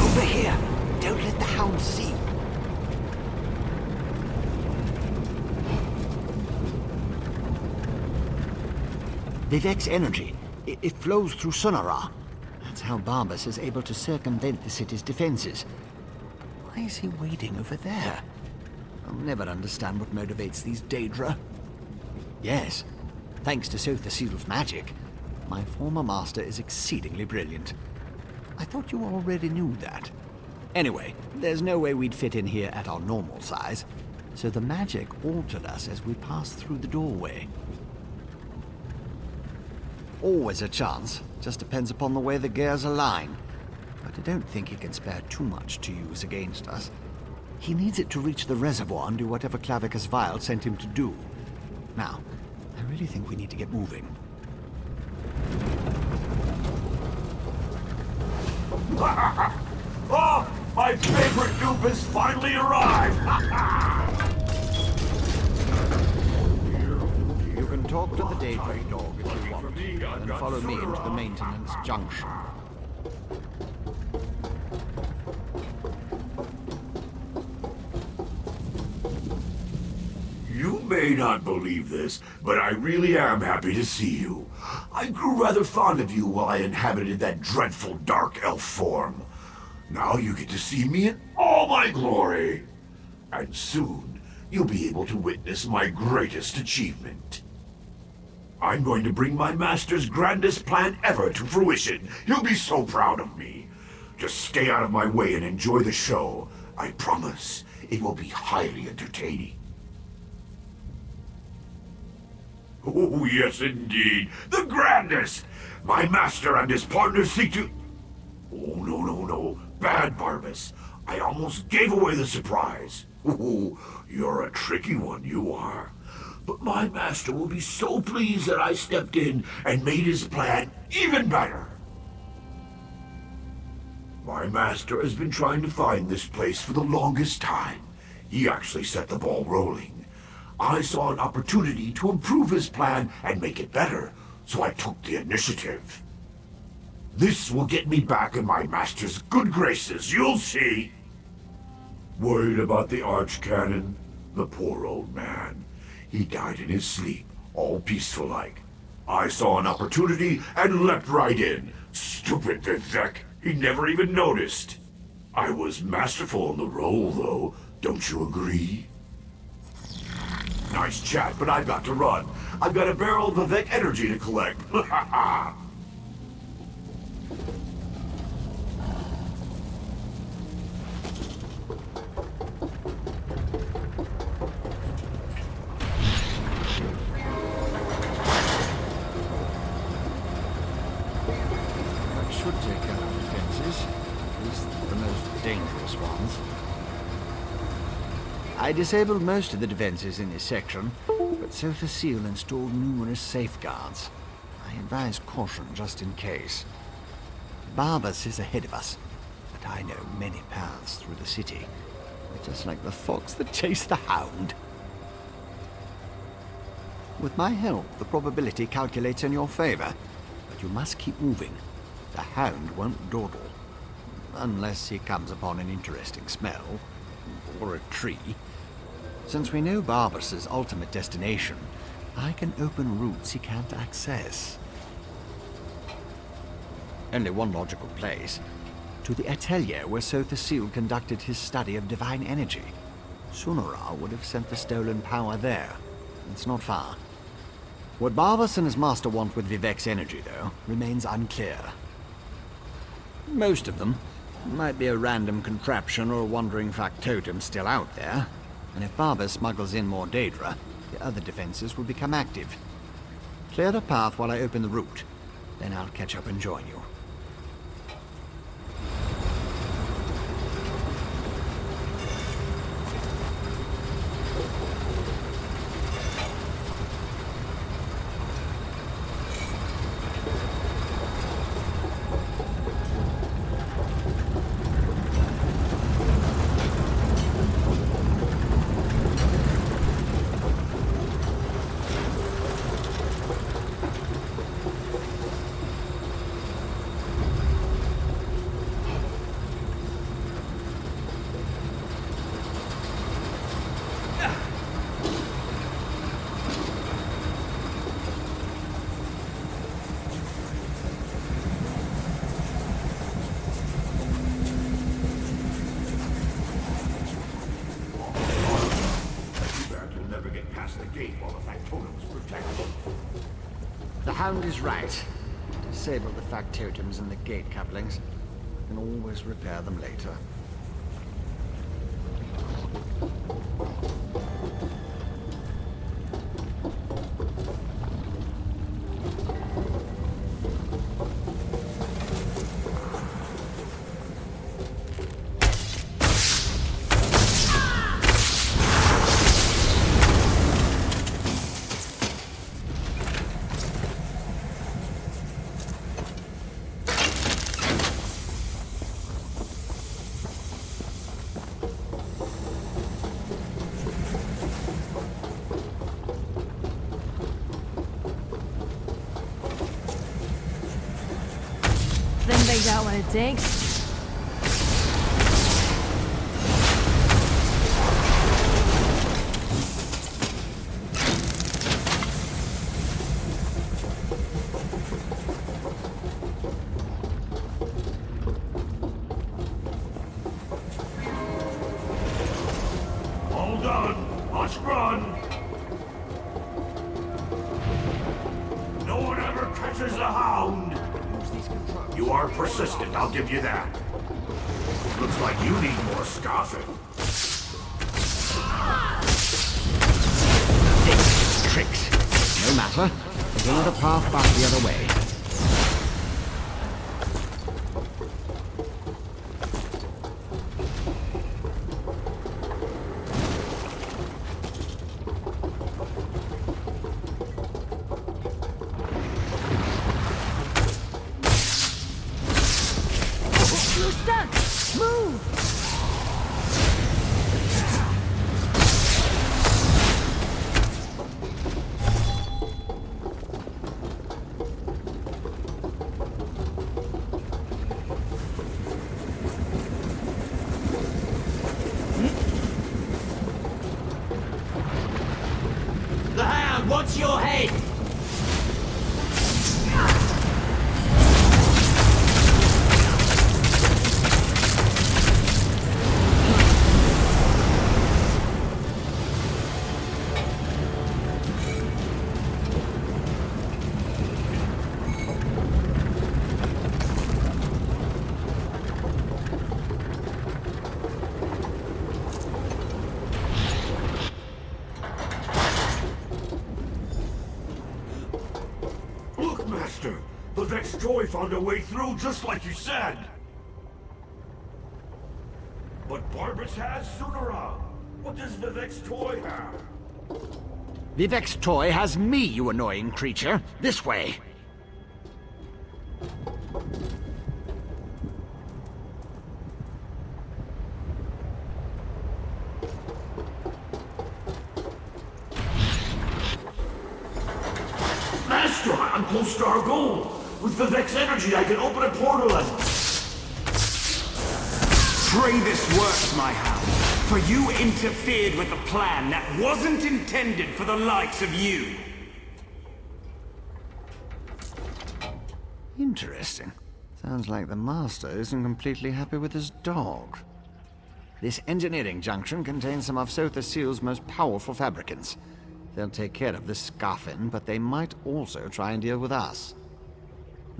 Over here. Don't let the Hound see. Vivek's energy. It flows through Sunara. That's how Barbas is able to circumvent the city's defenses. Why is he waiting over there? I'll never understand what motivates these Daedra. Yes, thanks to Sothasield's magic, my former master is exceedingly brilliant. I thought you already knew that. Anyway, there's no way we'd fit in here at our normal size, so the magic altered us as we passed through the doorway. Always a chance, just depends upon the way the gears align. But I don't think he can spare too much to use against us. He needs it to reach the reservoir and do whatever Clavicus Vile sent him to do. Now, I really think we need to get moving. Oh, my favorite dupe has finally arrived! You can talk to the Daedra dog if you want, then follow me into the maintenance junction. You may not believe this, but I really am happy to see you. I grew rather fond of you while I inhabited that dreadful dark elf form. Now you get to see me in all my glory. And soon, you'll be able to witness my greatest achievement. I'm going to bring my master's grandest plan ever to fruition. He'll be so proud of me. Just stay out of my way and enjoy the show. I promise it will be highly entertaining. Oh, yes, indeed. The grandest! My master and his partner seek to... Oh, no. Bad, Barbas. I almost gave away the surprise. Oh, you're a tricky one, you are. But my master will be so pleased that I stepped in and made his plan even better. My master has been trying to find this place for the longest time. He actually set the ball rolling. I saw an opportunity to improve his plan and make it better, so I took the initiative. This will get me back in my master's good graces, you'll see. Worried about the archcanon? The poor old man. He died in his sleep, all peaceful-like. I saw an opportunity and leapt right in. Stupid Vivek, he never even noticed. I was masterful on the roll, though, don't you agree? Nice chat, but I've got to run. I've got a barrel of Vivek energy to collect. That should take out the defenses, at least the most dangerous ones. I disabled most of the defenses in this section, but Sothasiel installed numerous safeguards. I advise caution just in case. Barbas is ahead of us, but I know many paths through the city. Just like the fox that chased the hound. With my help, the probability calculates in your favor, but you must keep moving. The hound won't dawdle, unless he comes upon an interesting smell, or a tree. Since we know Barbas's ultimate destination, I can open routes he can't access. Only one logical place. To the atelier where Sothasiel conducted his study of divine energy. Sunara would have sent the stolen power there. It's not far. What Barbas and his master want with Vivek's energy, though, remains unclear. Most of them might be a random contraption or a wandering factotum still out there. And if Barbas smuggles in more Daedra, the other defenses will become active. Clear the path while I open the route. Then I'll catch up and join you. escape while the factotum's protected. The Hound is right. Disable the factotums and the gate couplings. You can always repair them later. Think they got what it takes? All done. Let's run. No one ever catches the Hound. You are persistent, I'll give you that. Looks like you need more scoffing. Tricks. No matter. There's another path back the other way. You're stuck! Move! The Hound wants your head! Look, Master! The Vex Toy found a way through just like you said! But Barbas has Sunara! What does the Vex Toy have? Vivek's toy has me, you annoying creature. This way. Master, I'm close to our goal! With the Vex energy, I can open a portal and... Pray this works, my Hound, for you interfered with a plan that wasn't intended for the likes of you. Interesting. Sounds like the Master isn't completely happy with his dog. This engineering junction contains some of Sotha Seal's most powerful fabricants. They'll take care of this Scarfin, but they might also try and deal with us.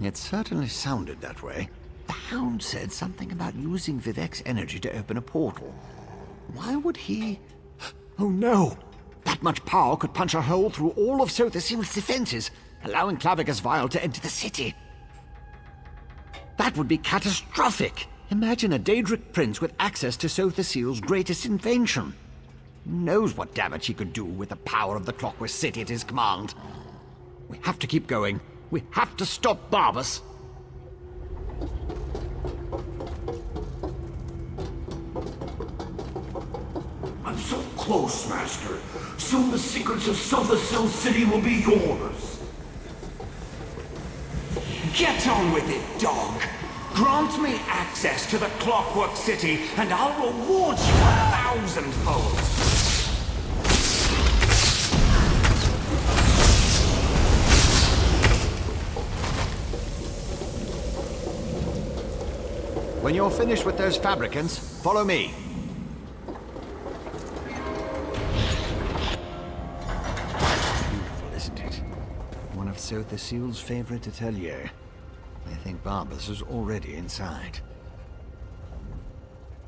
It certainly sounded that way. The Hound said something about using Vivek's energy to open a portal. Why would he... Oh no! That much power could punch a hole through all of Sotha Seal's defenses, allowing Clavicus Vial to enter the city. That would be catastrophic! Imagine a Daedric prince with access to Sotha Seal's greatest invention. Who knows what damage he could do with the power of the Clockwork City at his command. We have to keep going. We have to stop Barbas. I'm so close, Master. Soon the secrets of Sotha Seal City will be yours. Get on with it, dog. Grant me access to the Clockwork City, and I'll reward you 1,000-fold. When you're finished with those fabricants, follow me. Sotha Seal's favorite atelier. I think Barbas is already inside.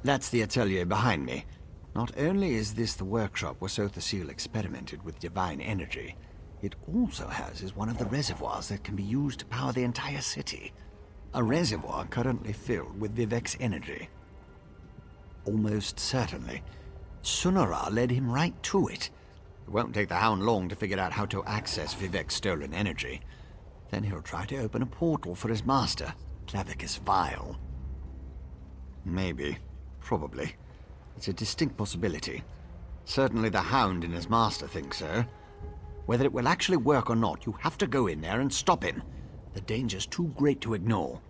That's the atelier behind me. Not only is this the workshop where Sotha Seal experimented with divine energy, it also houses one of the reservoirs that can be used to power the entire city. A reservoir currently filled with Vivek's energy. Almost certainly, Sunara led him right to it. It won't take the Hound long to figure out how to access Vivek's stolen energy. Then he'll try to open a portal for his master, Clavicus Vile. Maybe. Probably. It's a distinct possibility. Certainly the Hound and his master think so. Whether it will actually work or not, you have to go in there and stop him. The danger's too great to ignore.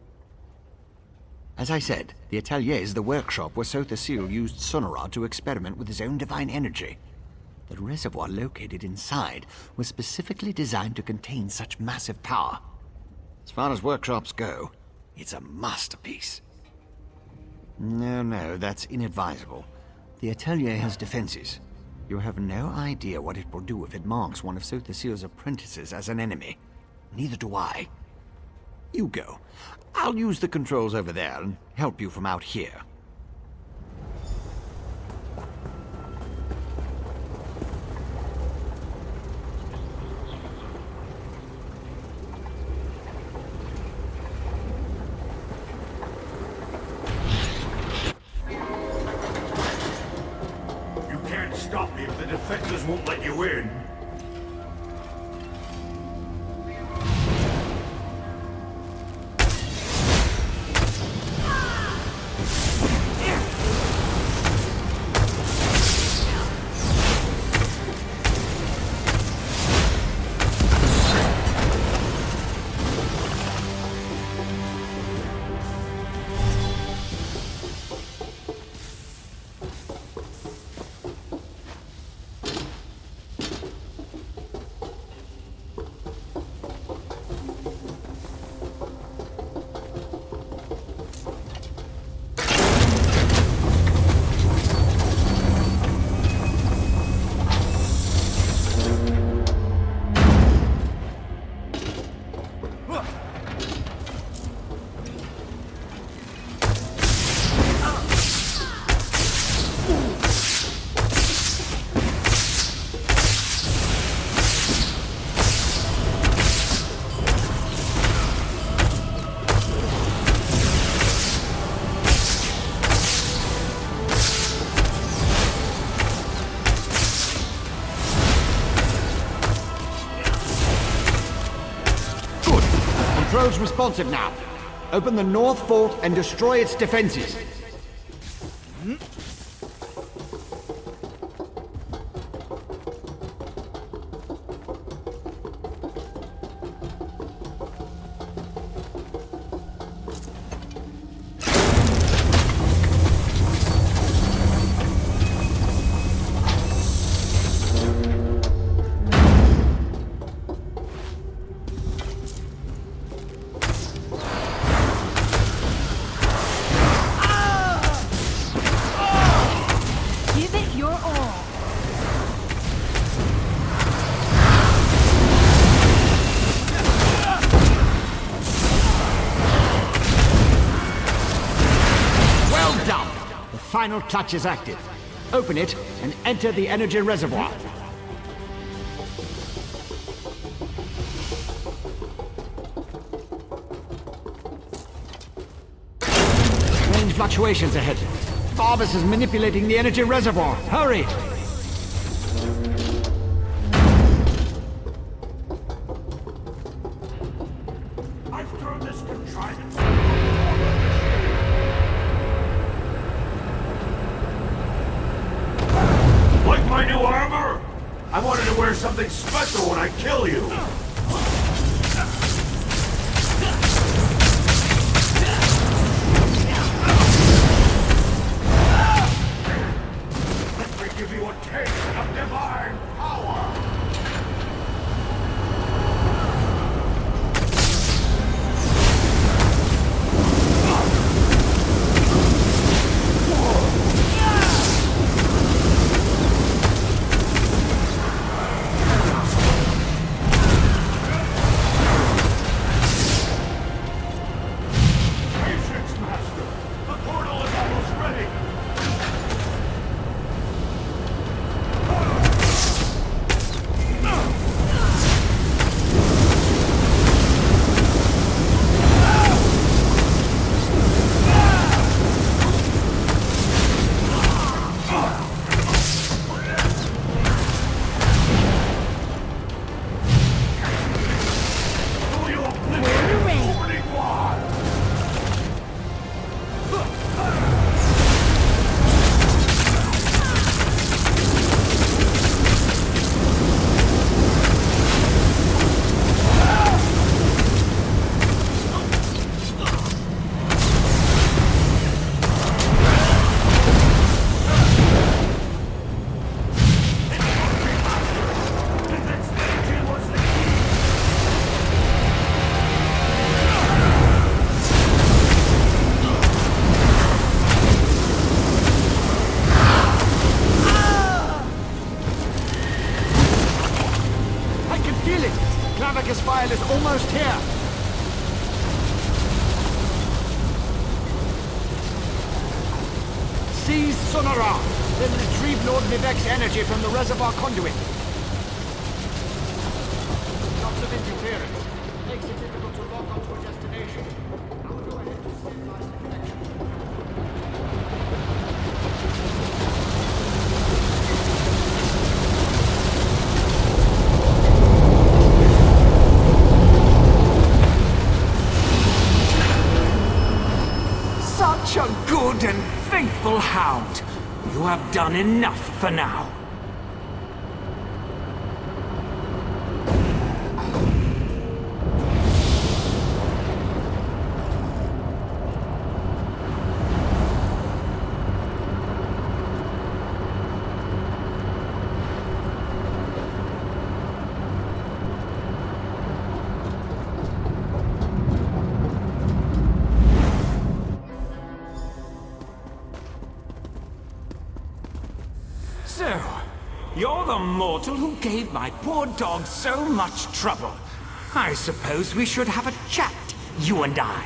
As I said, the atelier is the workshop where Sotha Seal used Sunara to experiment with his own divine energy. The reservoir located inside was specifically designed to contain such massive power. As far as workshops go, it's a masterpiece. No, that's inadvisable. The atelier has defenses. You have no idea what it will do if it marks one of Sotha Seal's apprentices as an enemy. Neither do I. You go. I'll use the controls over there and help you from out here. You can't stop me if the defenses won't let you in. Controls responsive now. Open the north vault and destroy its defenses. Final clutch is active. Open it and enter the energy reservoir. Strange fluctuations ahead. Barbas is manipulating the energy reservoir. Hurry! I've thrown this contrivance. Like my new armor? I wanted to wear something special when I kill you. Let me give you a taste of divine power. trial is almost here. Seize Sonora, then retrieve Lord Vivek's energy from the reservoir conduit. Lots of interference. Makes it difficult to lock onto a destination. I'll go ahead to stabilize the connection. Such a good and faithful hound. You have done enough for now. So, you're the mortal who gave my poor dog so much trouble. I suppose we should have a chat, you and I.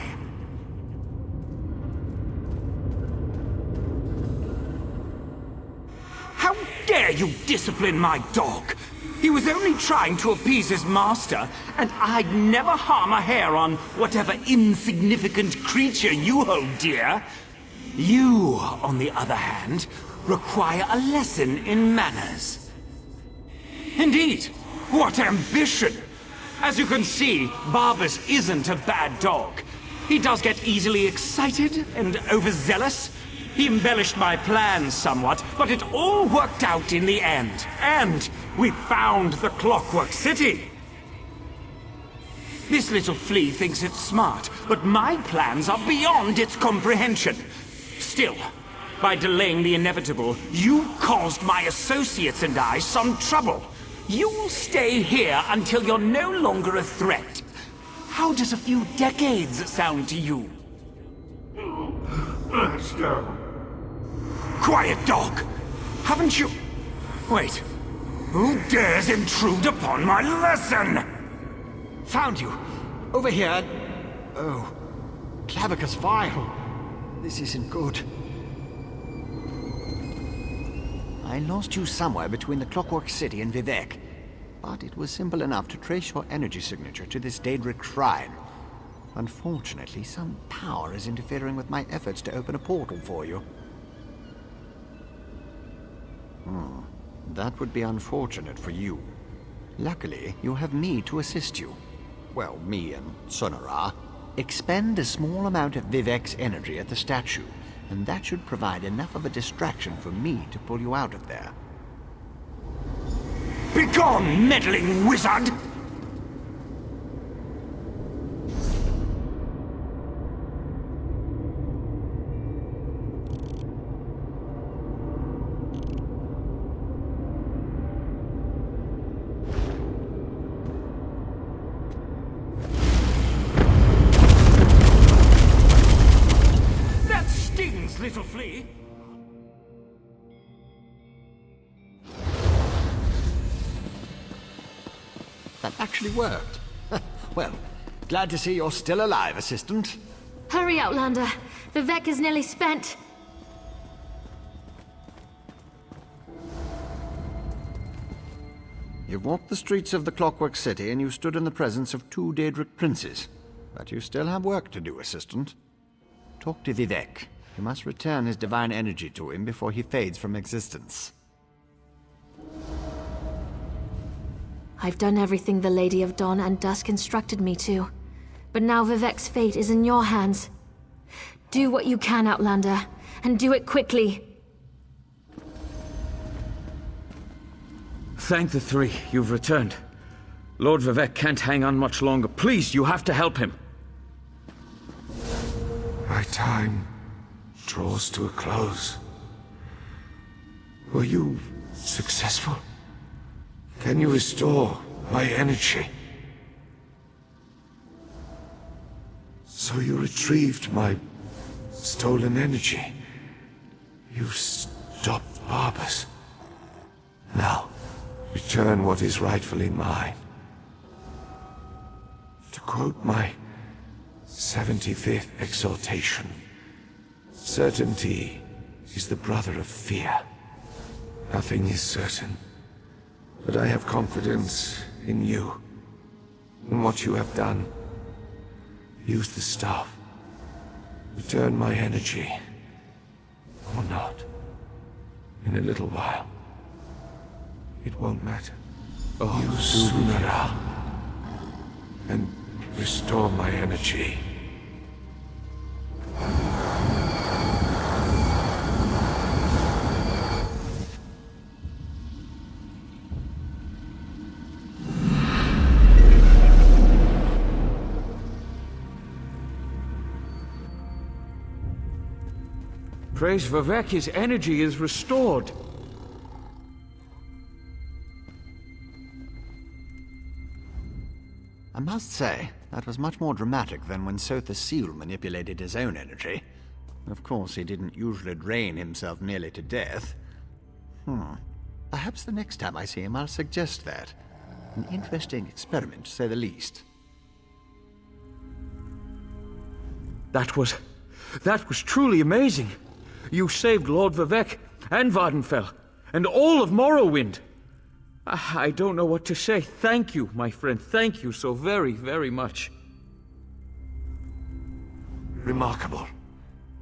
How dare you discipline my dog? He was only trying to appease his master, and I'd never harm a hair on whatever insignificant creature you hold dear. You, on the other hand, require a lesson in manners. Indeed, what ambition! As you can see, Barbas isn't a bad dog. He does get easily excited and overzealous. He embellished my plans somewhat, but it all worked out in the end. And we found the Clockwork City. This little flea thinks it's smart, but my plans are beyond its comprehension. Still, by delaying the inevitable, you caused my associates and I some trouble. You'll stay here until you're no longer a threat. How does a few decades sound to you? Let's go. Quiet, dog! Haven't you... Wait. Who dares intrude upon my lesson? Found you. Over here. Oh. Clavicus Vile. This isn't good. I lost you somewhere between the Clockwork City and Vivek. But it was simple enough to trace your energy signature to this Daedric shrine. Unfortunately, some power is interfering with my efforts to open a portal for you. That would be unfortunate for you. Luckily, you have me to assist you. Well, me and Sonora. Expend a small amount of Vivek's energy at the statue, and that should provide enough of a distraction for me to pull you out of there. Begone, meddling wizard! Little flea. That actually worked. Well, glad to see you're still alive, Assistant. Hurry, Outlander. Vivek is nearly spent. You've walked the streets of the Clockwork City and you stood in the presence of 2 Daedric princes. But you still have work to do, Assistant. Talk to Vivek. You must return his divine energy to him before he fades from existence. I've done everything the Lady of Dawn and Dusk instructed me to. But now Vivek's fate is in your hands. Do what you can, Outlander, and do it quickly. Thank the three. You've returned. Lord Vivek can't hang on much longer. Please, you have to help him. My time draws to a close. Were you successful? Can you restore my energy? So you retrieved my stolen energy. You stopped Barbas. Now, return what is rightfully mine. To quote my 75th exaltation, certainty is the brother of fear. Nothing is certain, but I have confidence in you, in what you have done. Use the staff. Return my energy. Or not. In a little while. It won't matter. Use Sunara. And restore my energy. Praise Vivek, his energy is restored. I must say, that was much more dramatic than when Sotha Seal manipulated his own energy. Of course, he didn't usually drain himself nearly to death. Perhaps the next time I see him, I'll suggest that. An interesting experiment, to say the least. That was truly amazing. You saved Lord Vivek and Vardenfell and all of Morrowind. I don't know what to say. Thank you, my friend. Thank you so very, very much. Remarkable.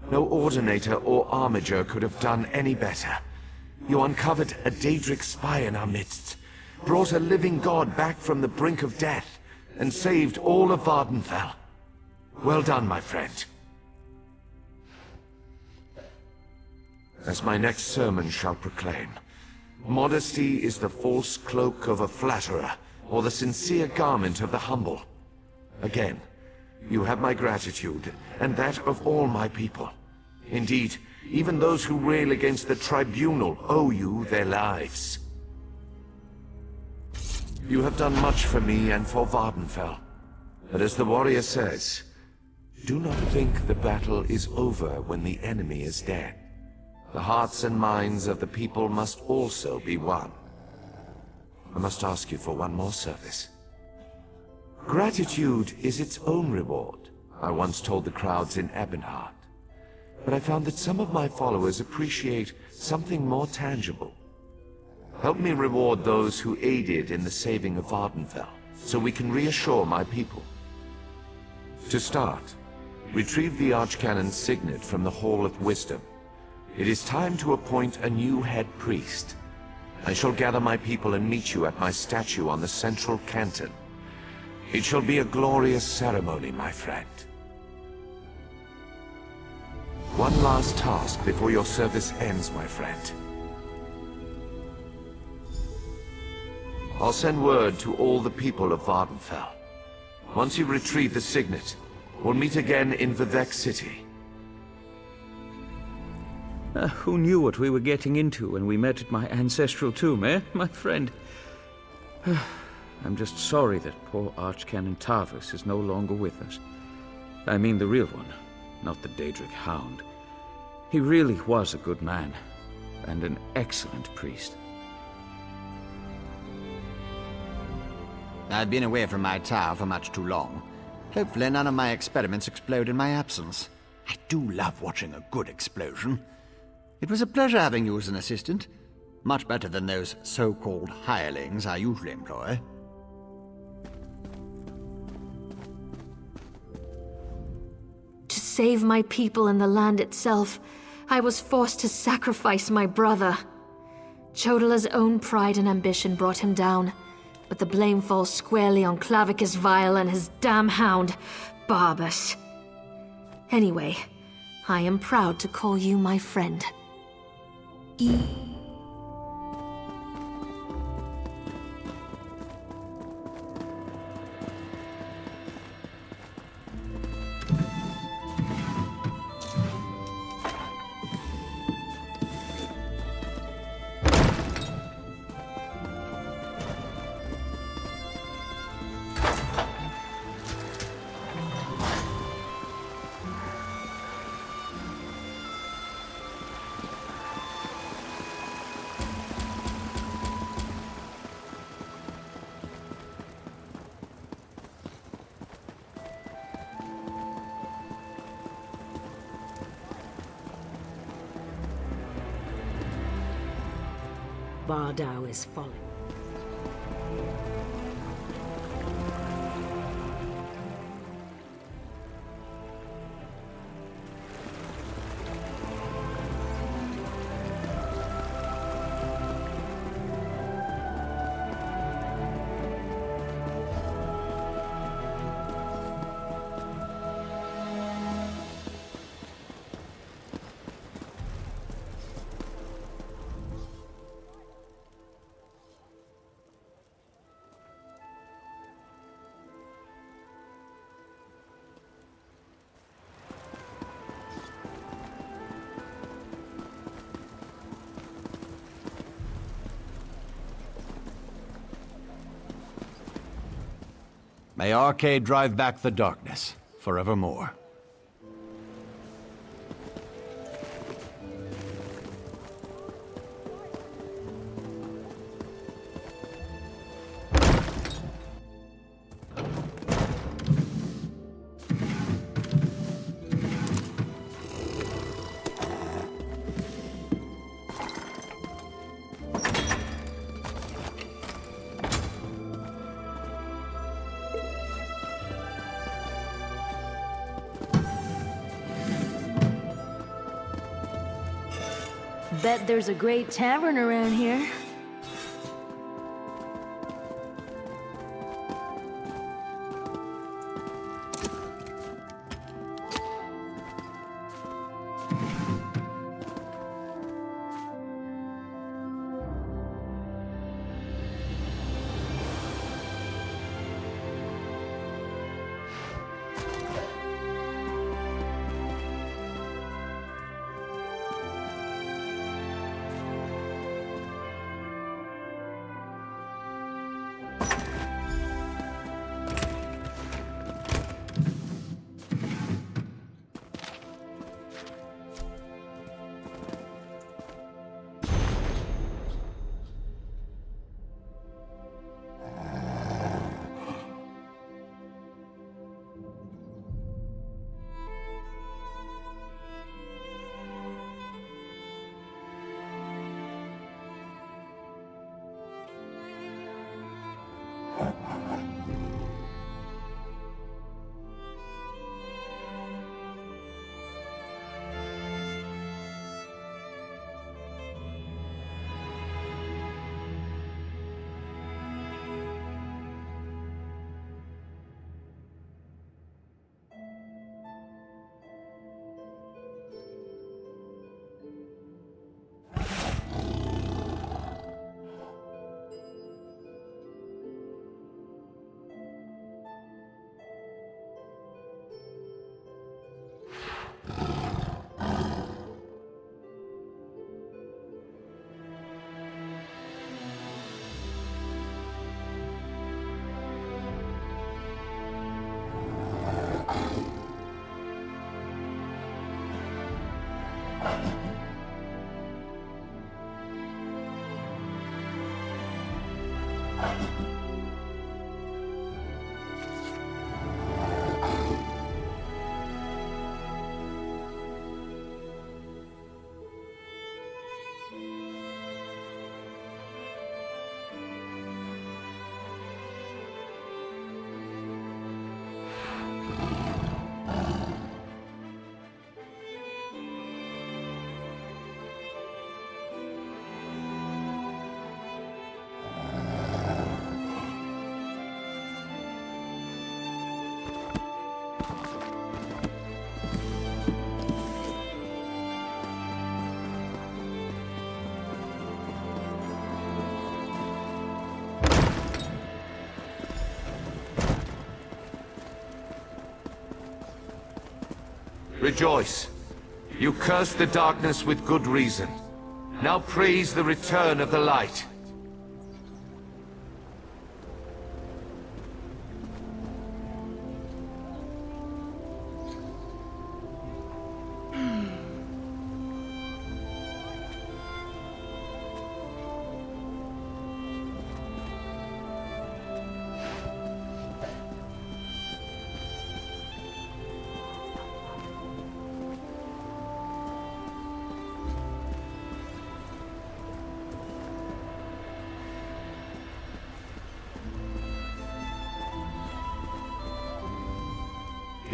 No Ordinator or Armiger could have done any better. You uncovered a Daedric spy in our midst, brought a living god back from the brink of death, and saved all of Vardenfell. Well done, my friend. As my next sermon shall proclaim, modesty is the false cloak of a flatterer, or the sincere garment of the humble. Again, you have my gratitude, and that of all my people. Indeed, even those who rail against the tribunal owe you their lives. You have done much for me and for Vardenfell. But as the warrior says, do not think the battle is over when the enemy is dead. The hearts and minds of the people must also be won. I must ask you for one more service. Gratitude is its own reward, I once told the crowds in Ebonheart. But I found that some of my followers appreciate something more tangible. Help me reward those who aided in the saving of Vardenfell, so we can reassure my people. To start, retrieve the Archcanon's signet from the Hall of Wisdom. It is time to appoint a new head priest. I shall gather my people and meet you at my statue on the central canton. It shall be a glorious ceremony, my friend. One last task before your service ends, my friend. I'll send word to all the people of Vardenfell. Once you retrieve the signet, we'll meet again in Vivek City. Who knew what we were getting into when we met at my ancestral tomb, eh, my friend? I'm just sorry that poor Archcanon Tarvis is no longer with us. I mean the real one, not the Daedric Hound. He really was a good man, and an excellent priest. I've been away from my tower for much too long. Hopefully none of my experiments explode in my absence. I do love watching a good explosion. It was a pleasure having you as an assistant. Much better than those so-called hirelings I usually employ. To save my people and the land itself, I was forced to sacrifice my brother. Chodala's own pride and ambition brought him down, but the blame falls squarely on Clavicus Vile and his damn hound, Barbas. Anyway, I am proud to call you my friend. Bardau is falling. May Arcade drive back the darkness, forevermore. Bet there's a great tavern around here. Rejoice. You cursed the darkness with good reason. Now praise the return of the light.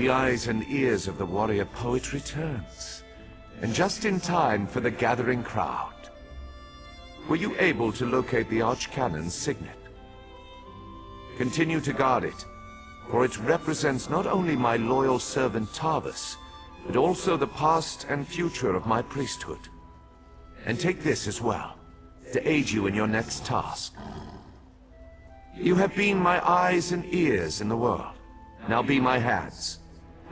The eyes and ears of the warrior poet returns, and just in time for the gathering crowd. Were you able to locate the Archcannon's signet? Continue to guard it, for it represents not only my loyal servant Tarvis, but also the past and future of my priesthood. And take this as well, to aid you in your next task. You have been my eyes and ears in the world. Now be my hands.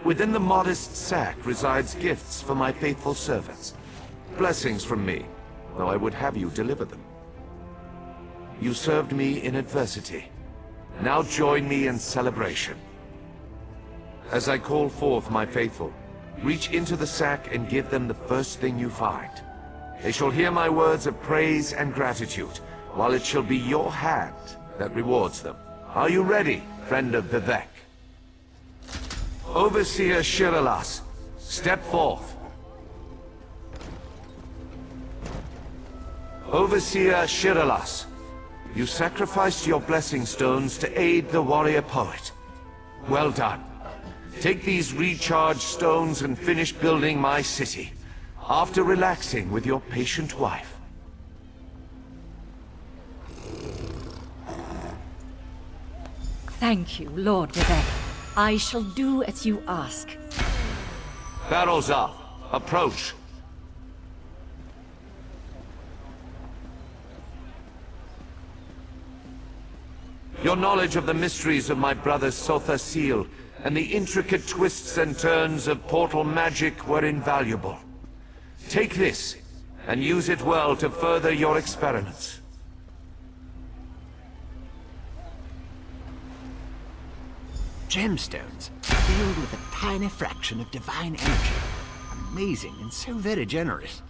Within the modest sack resides gifts for my faithful servants. Blessings from me, though I would have you deliver them. You served me in adversity. Now join me in celebration. As I call forth my faithful, reach into the sack and give them the first thing you find. They shall hear my words of praise and gratitude, while it shall be your hand that rewards them. Are you ready, friend of Vivek? Overseer Shiralas, step forth. Overseer Shiralas, you sacrificed your blessing stones to aid the warrior poet. Well done. Take these recharged stones and finish building my city, after relaxing with your patient wife. Thank you, Lord Vivek. I shall do as you ask. Barrels up. Approach. Your knowledge of the mysteries of my brother's Sotha seal and the intricate twists and turns of portal magic were invaluable. Take this, and use it well to further your experiments. Gemstones, filled with a tiny fraction of divine energy. Amazing and so very generous.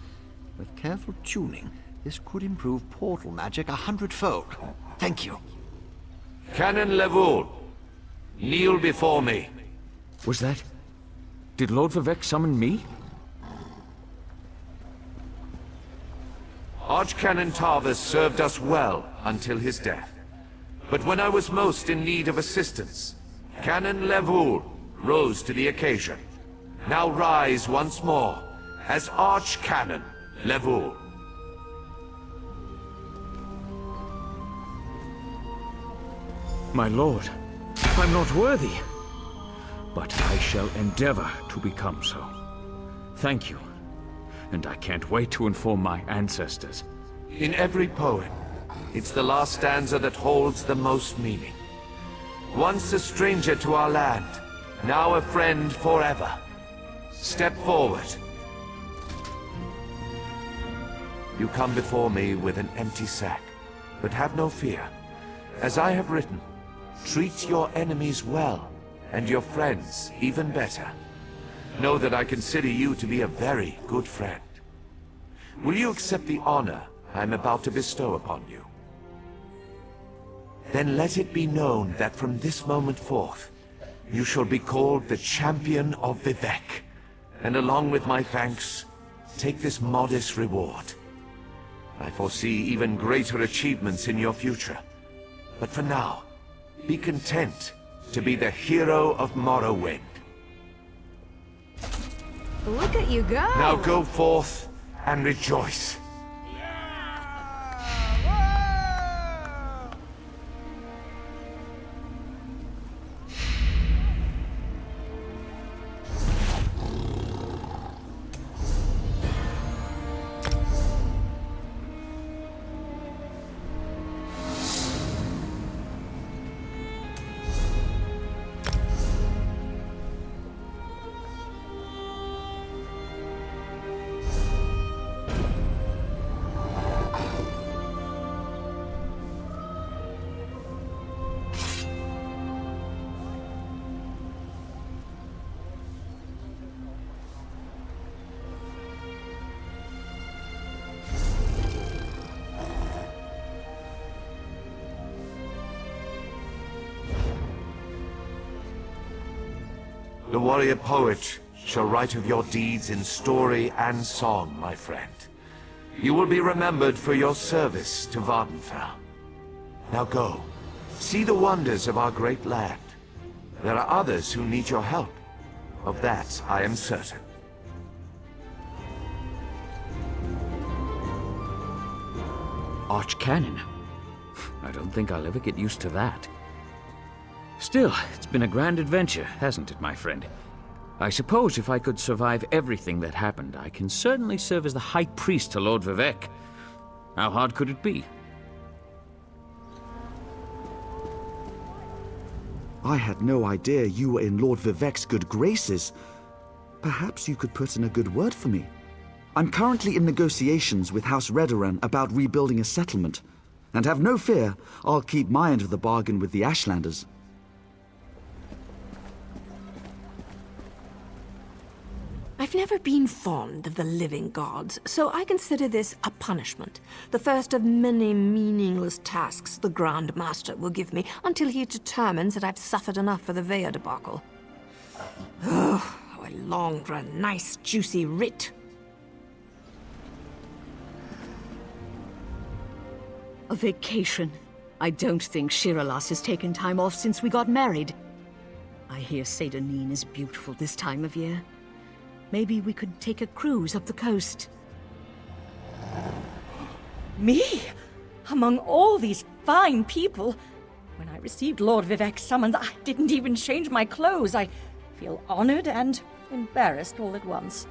With careful tuning, this could improve portal magic 100-fold. Thank you. Canon Levoul, kneel before me. Was that... Did Lord Vivek summon me? Archcanon Tarvis served us well until his death. But when I was most in need of assistance, Canon Levoul rose to the occasion. Now rise once more as Archcanon Levoul. My lord, I'm not worthy. But I shall endeavor to become so. Thank you. And I can't wait to inform my ancestors. In every poem, it's the last stanza that holds the most meaning. Once a stranger to our land, now a friend forever. Step forward. You come before me with an empty sack, but have no fear. As I have written, treat your enemies well, and your friends even better. Know that I consider you to be a very good friend. Will you accept the honor I'm about to bestow upon you? Then let it be known that from this moment forth, you shall be called the Champion of Vivek, and along with my thanks, take this modest reward. I foresee even greater achievements in your future. But for now, be content to be the hero of Morrowind. Look at you go! Now go forth and rejoice. The warrior poet shall write of your deeds in story and song, my friend. You will be remembered for your service to Vardenfell. Now go, see the wonders of our great land. There are others who need your help, Of that, I am certain. Archcannon? I don't think I'll ever get used to that. Still, it's been a grand adventure, hasn't it, my friend? I suppose if I could survive everything that happened, I can certainly serve as the High Priest to Lord Vivec. How hard could it be? I had no idea you were in Lord Vivec's good graces. Perhaps you could put in a good word for me. I'm currently in negotiations with House Redoran about rebuilding a settlement. And have no fear, I'll keep my end of the bargain with the Ashlanders. I've never been fond of the living gods, so I consider this a punishment. The first of many meaningless tasks the Grand Master will give me until he determines that I've suffered enough for the Vea debacle. Oh, how I long for a nice, juicy writ. A vacation. I don't think Shiralas has taken time off since we got married. I hear Seydonin is beautiful this time of year. Maybe we could take a cruise up the coast. Me? Among all these fine people? When I received Lord Vivec's summons, I didn't even change my clothes. I feel honored and embarrassed all at once.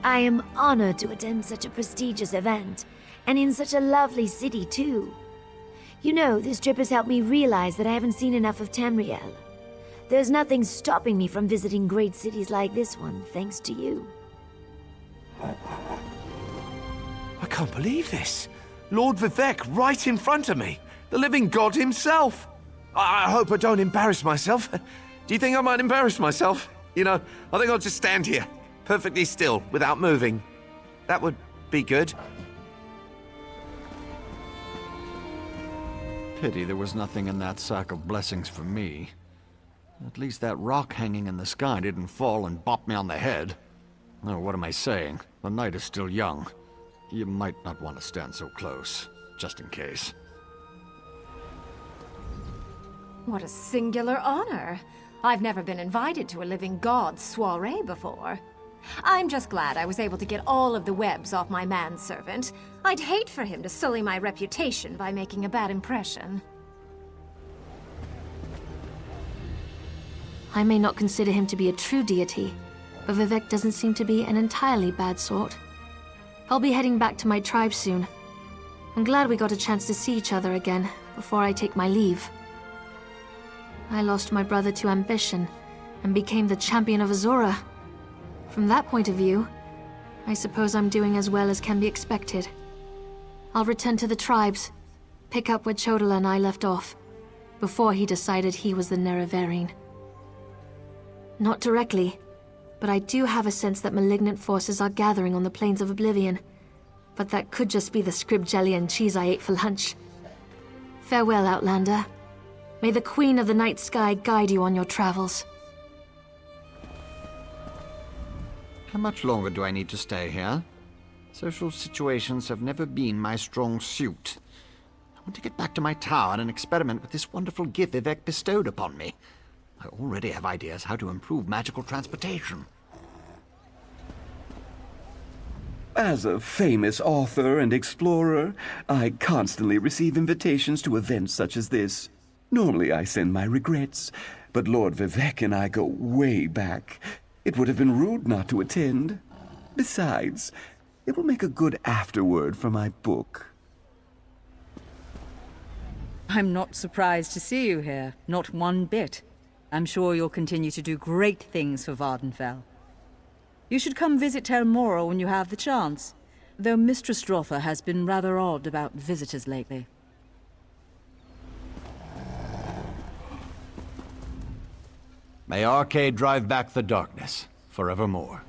I am honored to attend such a prestigious event, and in such a lovely city, too. You know, this trip has helped me realize that I haven't seen enough of Tamriel. There's nothing stopping me from visiting great cities like this one, thanks to you. I can't believe this. Lord Vivec right in front of me. The living god himself. I hope I don't embarrass myself. Do you think I might embarrass myself? You know, I think I'll just stand here, perfectly still, without moving. That would be good. Pity there was nothing in that sack of blessings for me. At least that rock hanging in the sky didn't fall and bop me on the head. Oh, what am I saying? The night is still young. You might not want to stand so close, just in case. What a singular honor. I've never been invited to a living god's soiree before. I'm just glad I was able to get all of the webs off my manservant. I'd hate for him to sully my reputation by making a bad impression. I may not consider him to be a true deity, but Vivec doesn't seem to be an entirely bad sort. I'll be heading back to my tribe soon. I'm glad we got a chance to see each other again before I take my leave. I lost my brother to ambition and became the champion of Azora. From that point of view, I suppose I'm doing as well as can be expected. I'll return to the tribes, pick up where Chodala and I left off, before he decided he was the Nerevarine. Not directly, but I do have a sense that malignant forces are gathering on the plains of Oblivion. But that could just be the scrib jelly and cheese I ate for lunch. Farewell, Outlander. May the Queen of the Night Sky guide you on your travels. How much longer do I need to stay here? Social situations have never been my strong suit. I want to get back to my tower and experiment with this wonderful gift Vivec bestowed upon me. I already have ideas how to improve magical transportation. As a famous author and explorer, I constantly receive invitations to events such as this. Normally I send my regrets, but Lord Vivec and I go way back. It would have been rude not to attend. Besides, it will make a good afterword for my book. I'm not surprised to see you here, not one bit. I'm sure you'll continue to do great things for Vardenfell. You should come visit Tel Mora when you have the chance, though Mistress Drotha has been rather odd about visitors lately. May Arcade drive back the darkness, forevermore.